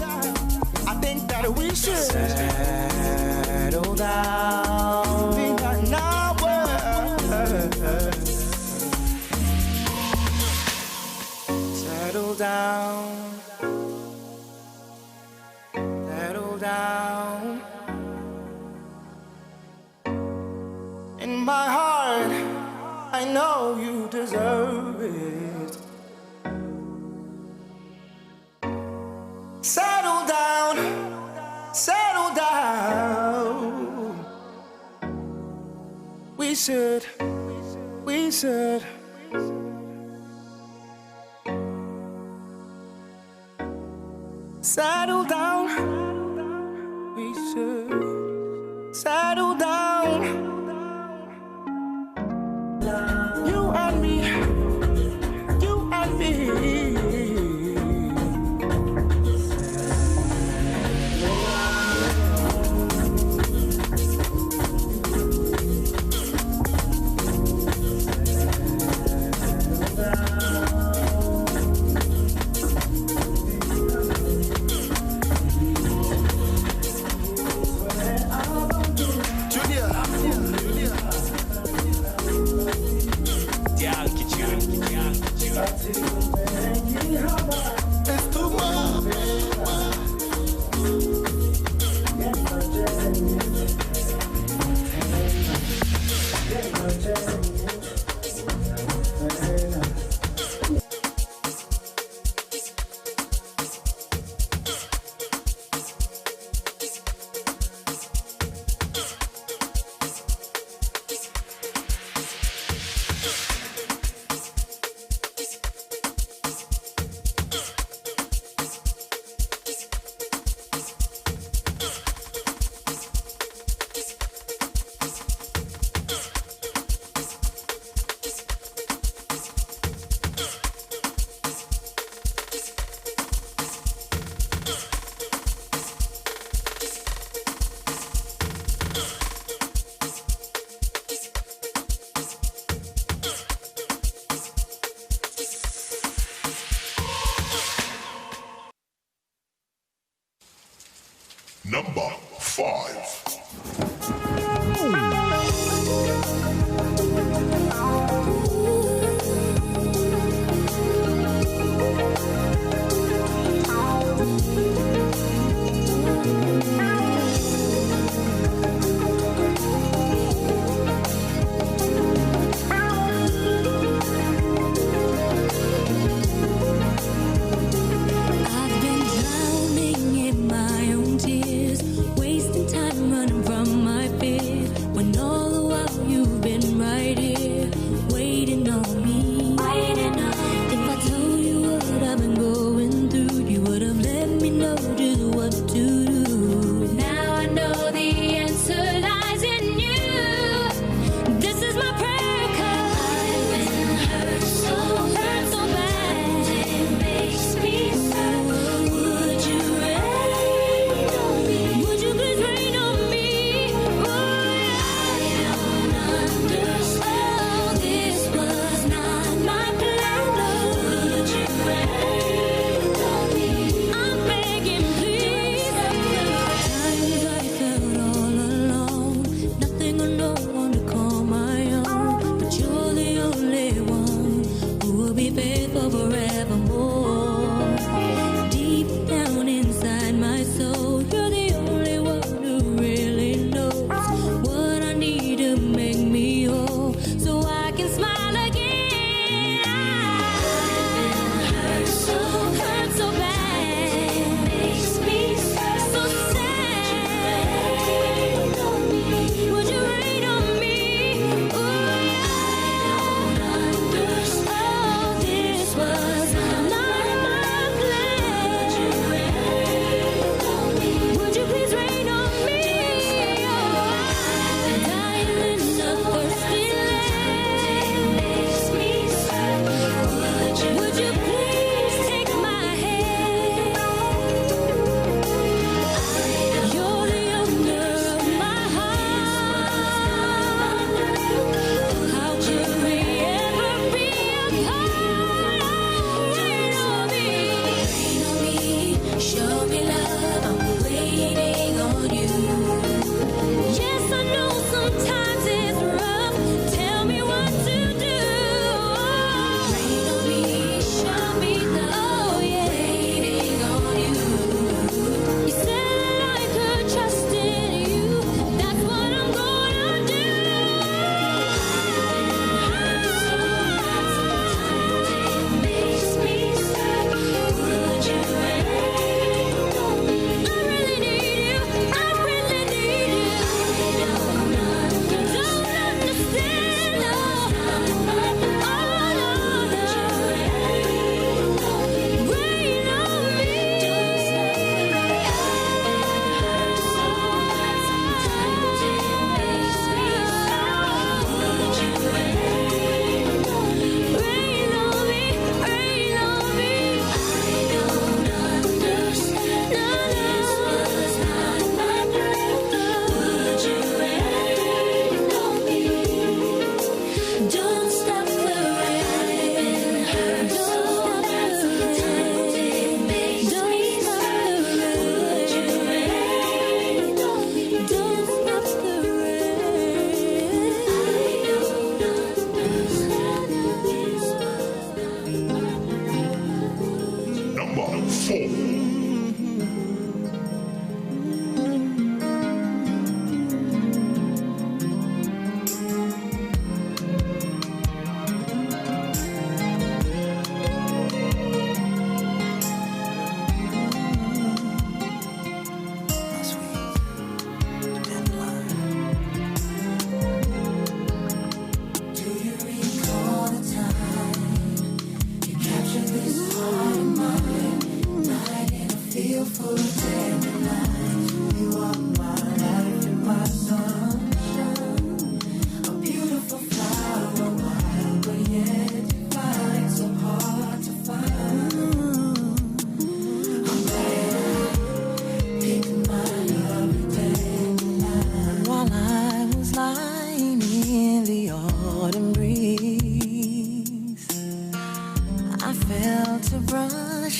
I think that we should settle down. Think that now. Settle down. Settle down. In my heart, I know you deserve it. Settle down. Settle down. We should. Settle down. We should settle down. You and me. You and me. Number 5.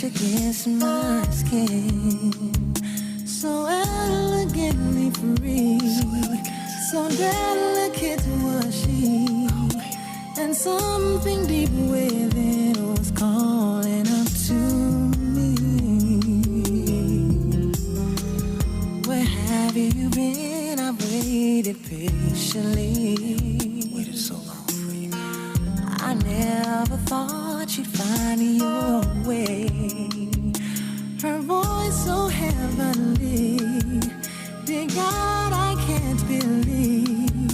Against my skin, so elegantly free, so delicate was she, and something deep within was calling up to me. Where have you been? I've waited patiently. Waited so long for you. I never thought you'd find your way. Her voice so heavenly. Dear God, I can't believe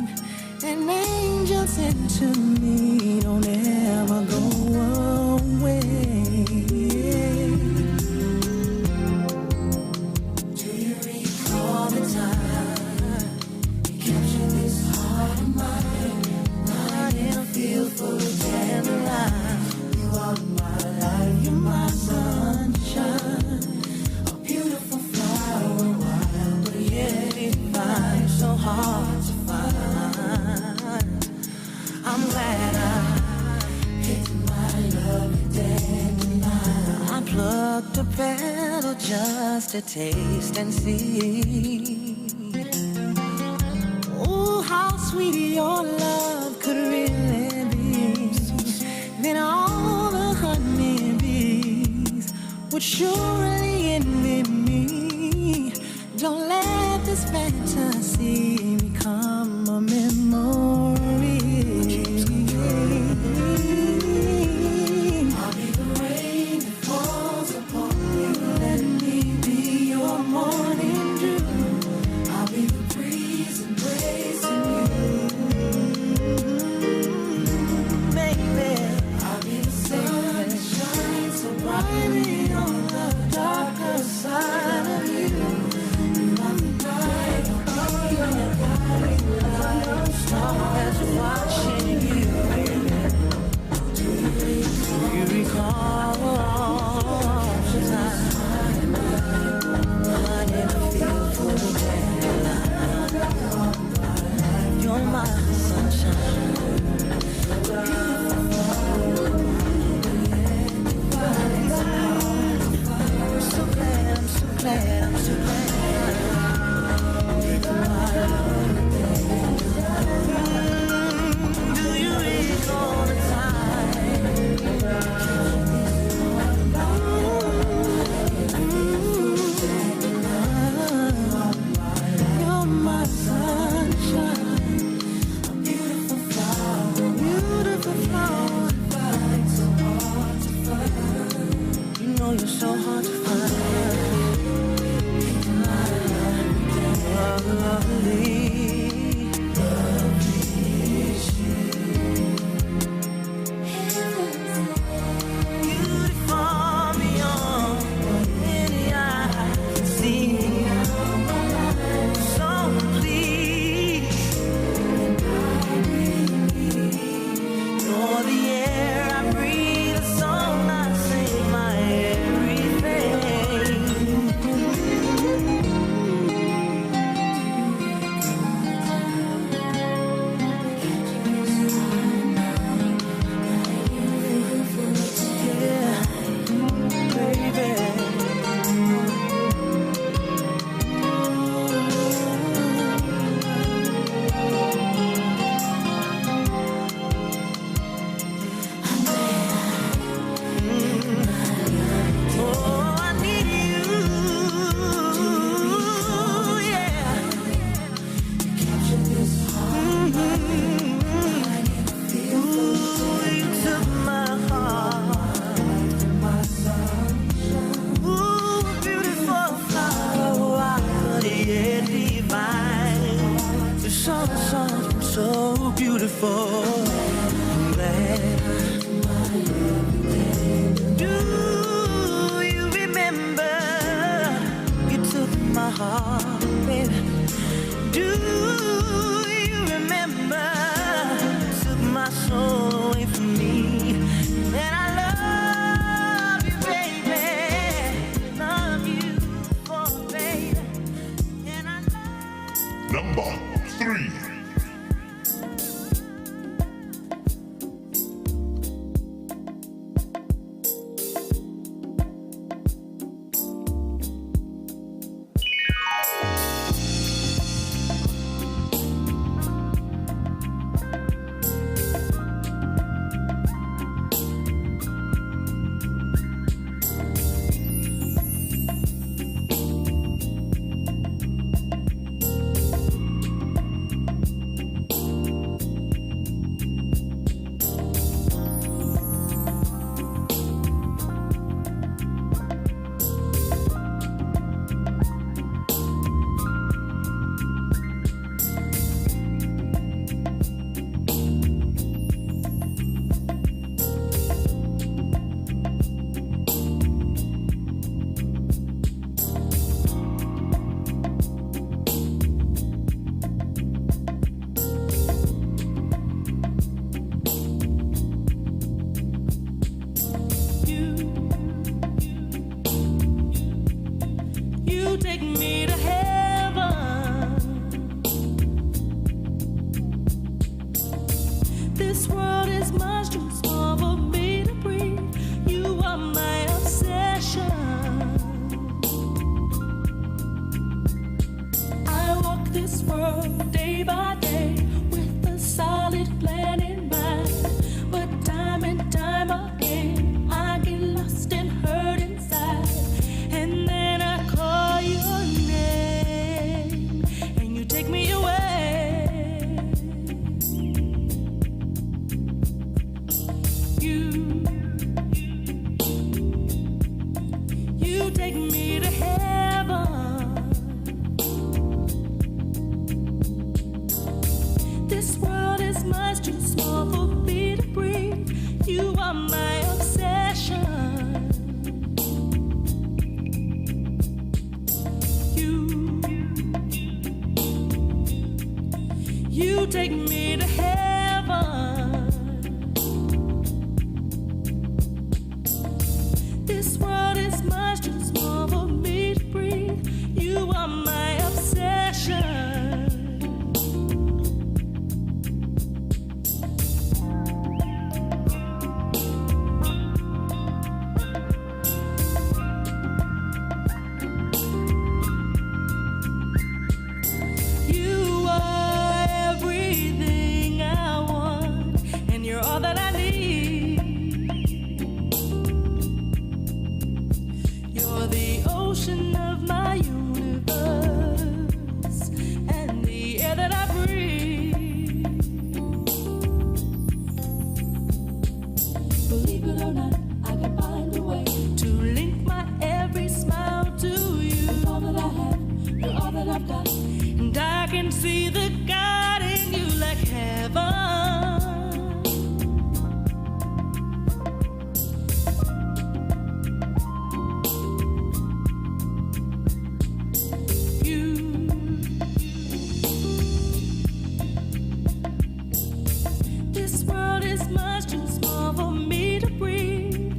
an angel sent to me. Don't ever go away. Do you recall the time you captured this heart of mine? Not in a field full of dandelion. You are my life, you're my sunshine. So hard to find. I'm glad I picked my love dandelion. I plucked a petal just to taste and see. Oh, how sweet your love could really be. Then all the honeybees would surely envy me. Don't let this fantasy become a memory. I'll be the rain that falls upon you. Let me be your morning dew. I'll be the breeze embracing you. Baby, I'll be the sun that shines so brightly on the darker side of you. Stars watching you. Do you recall all the time? I never feel full of dandelion. You're my sunshine. I'm so glad, I'm so glad, I'm so glad. Do you recall the time? for that. Do you remember you took my heart, baby? Do you remember took my soul away from me? And I love you, baby. Love you for, baby. And I love Number 3. you take me to heaven. This world is much too small for me to breathe. You are my obsession. I walk this world day by day with a solid plan in mind. But time and time again, I get lost and hurt inside. And then I call your name, and you take me away. You take me to heaven. This world is much too small for me to breathe. You are my obsession. You take me to heaven. This world is much too small for me to breathe. You are my obsession. You are everything I want, and you're all that I need. You're the ocean of my universe, and the air that I breathe. Believe it or not, I can find a way to link my every smile to you. You're all that I have, you're all that I've got. And I can see the God in you like heaven. This world is much too small for me to breathe.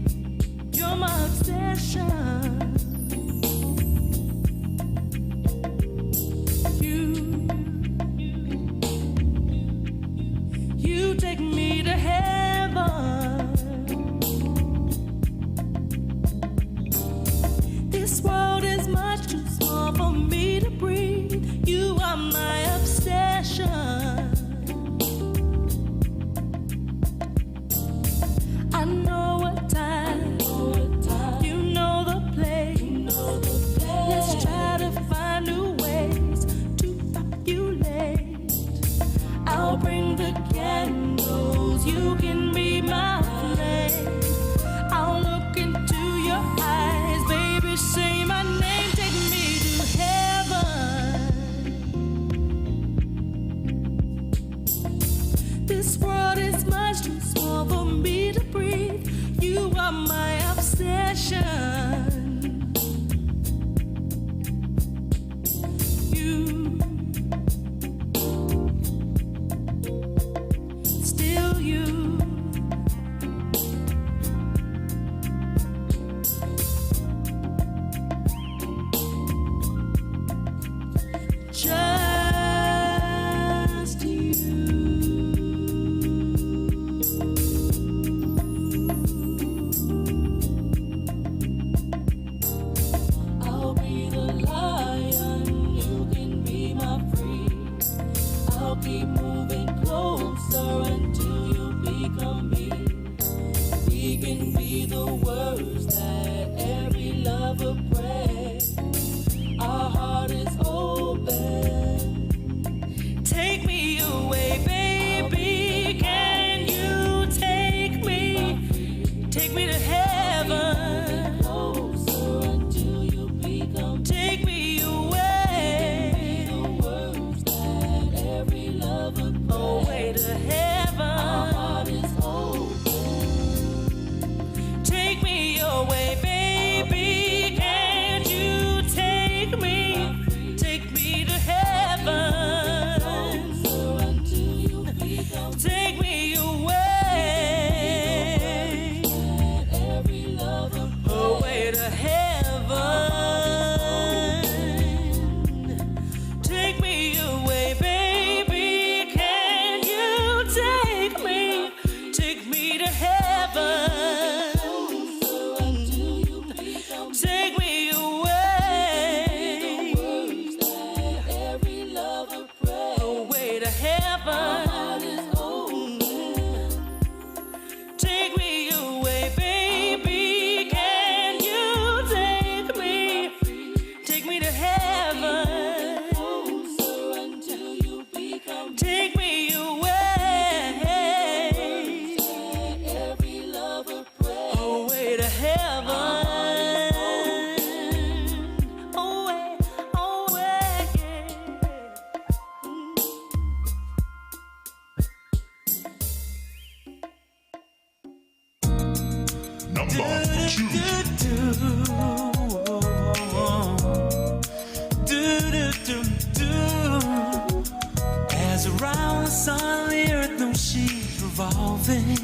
As around the sun, the earth knows she's revolving,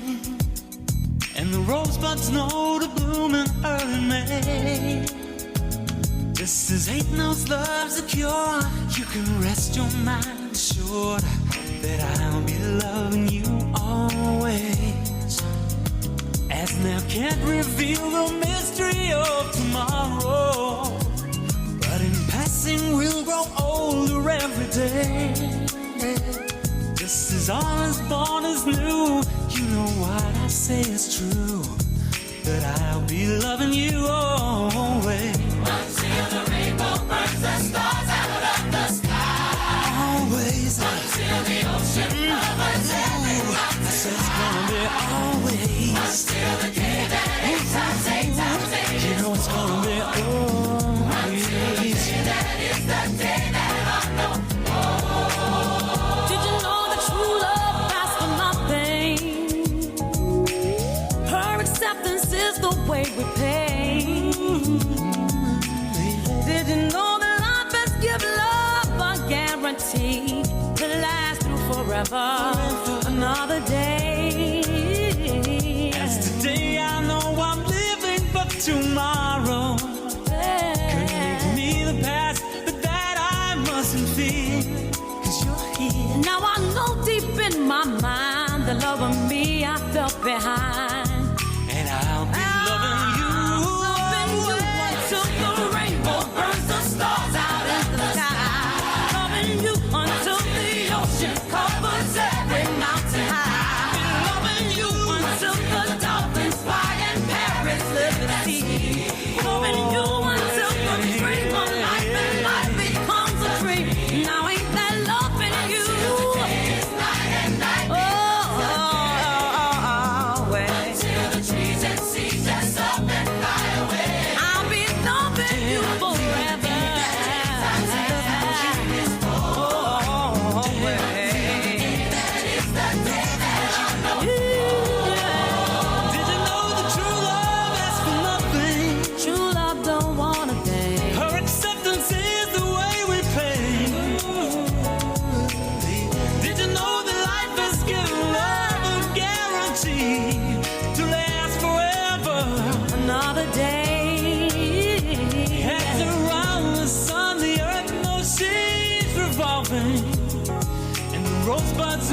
and the rosebuds know to bloom in early May. Just as hate knows love's a cure, you can rest your mind assured that I'll be loving you always. As now can't reveal the mystery of tomorrow, but in passing we'll grow older every day. Just as all is born is new, you know what I say is true, that I'll be loving you always. Until the rainbow burns the stars out of the sky. Always. Until the ocean covers every mountain. So it's gonna be always. Until the day that eight times you know it's gonna be always. Until the day that is the day that I know. Did you know that true love lasts for nothing? Her acceptance is the way we pay. Did you know that life has given love a guarantee to last through forever, another day? As today I know I'm living for tomorrow. Could make me the past, but that I mustn't fear, 'cause you're here. Now I know deep in my mind the love of me I felt behind. And I'll be loving you. Loving you until the rainbow burns the stars out in the sky. Loving you until the ocean covers every mountain high. Loving you until the dolphins fly and parrots live at sea. Loving you until the dream of life and life becomes a dream. Now ain't that loving you? Day is night and night. Oh, well.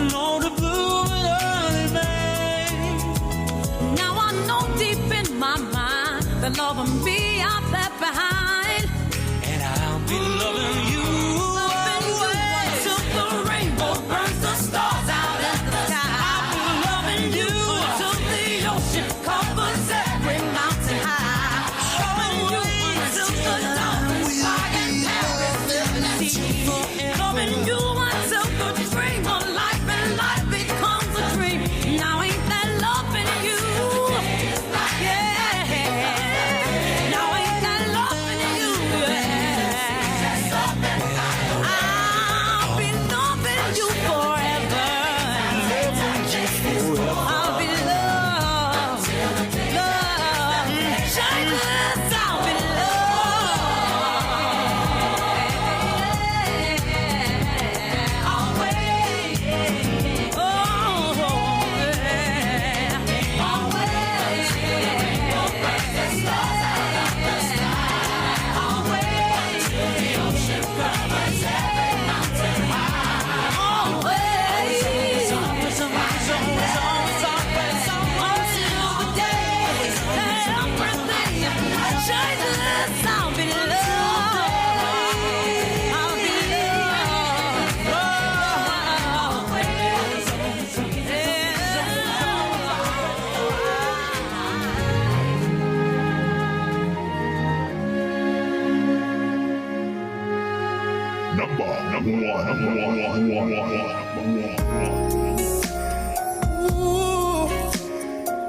snow to bloom in early May. Now I know deep in my mind that love will be out left behind, and I'll be loving you. Loving you until the rainbow burns the stars out of the sky. I'll be loving you until the ocean covers every mountain high. Loving you until the dawn is fire and paradise. Loving you until the dream of life and life becomes a dream. Now ain't that loving you? Yeah. Now ain't that loving you? Yeah. I'll be loving you forever. I'll be loved, loved. Shyness, I'll be loved. Always. Oh, yeah. Always. The stars out of the sky. Always. The ocean covers every mountain high. Always. Until the day everything changes, I'll be loved. I'll be Number one. Ooh,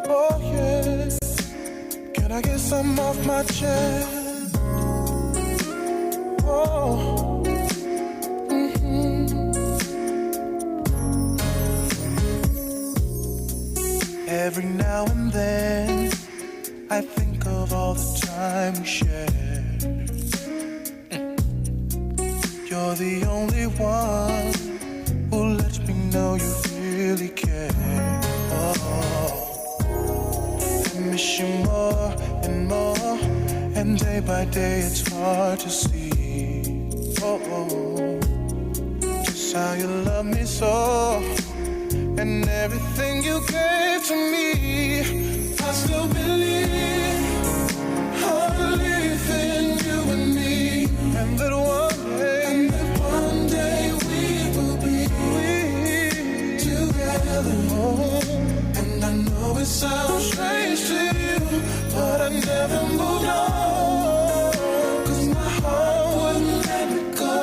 oh yeah. Can I get some off my chest? Oh, every now and then I think of all the time we shared. You're the only one who lets me know you really care. Oh, I miss you more and more, and day by day it's hard to see. Oh, just how you love me so, and everything you gave to me. I still believe in you and me, and that one day we will be together. Oh, and I know it sounds strange to you, but I never moved on, 'cause my heart wouldn't let me go,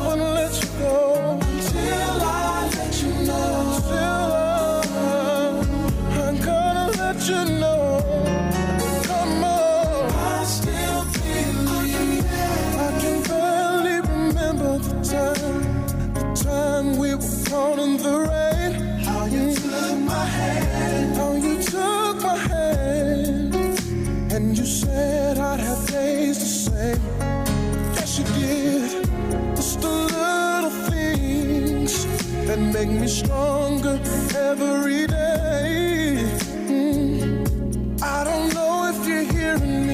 wouldn't let you go, until I let you know. I'm gonna let you know. Come on, I still believe. I can barely remember the time we were caught in the rain. How you took my hand, and you said I'd have days the same. Yes, you did. It's the little things that make me stronger every day. I don't know if you're hearing me.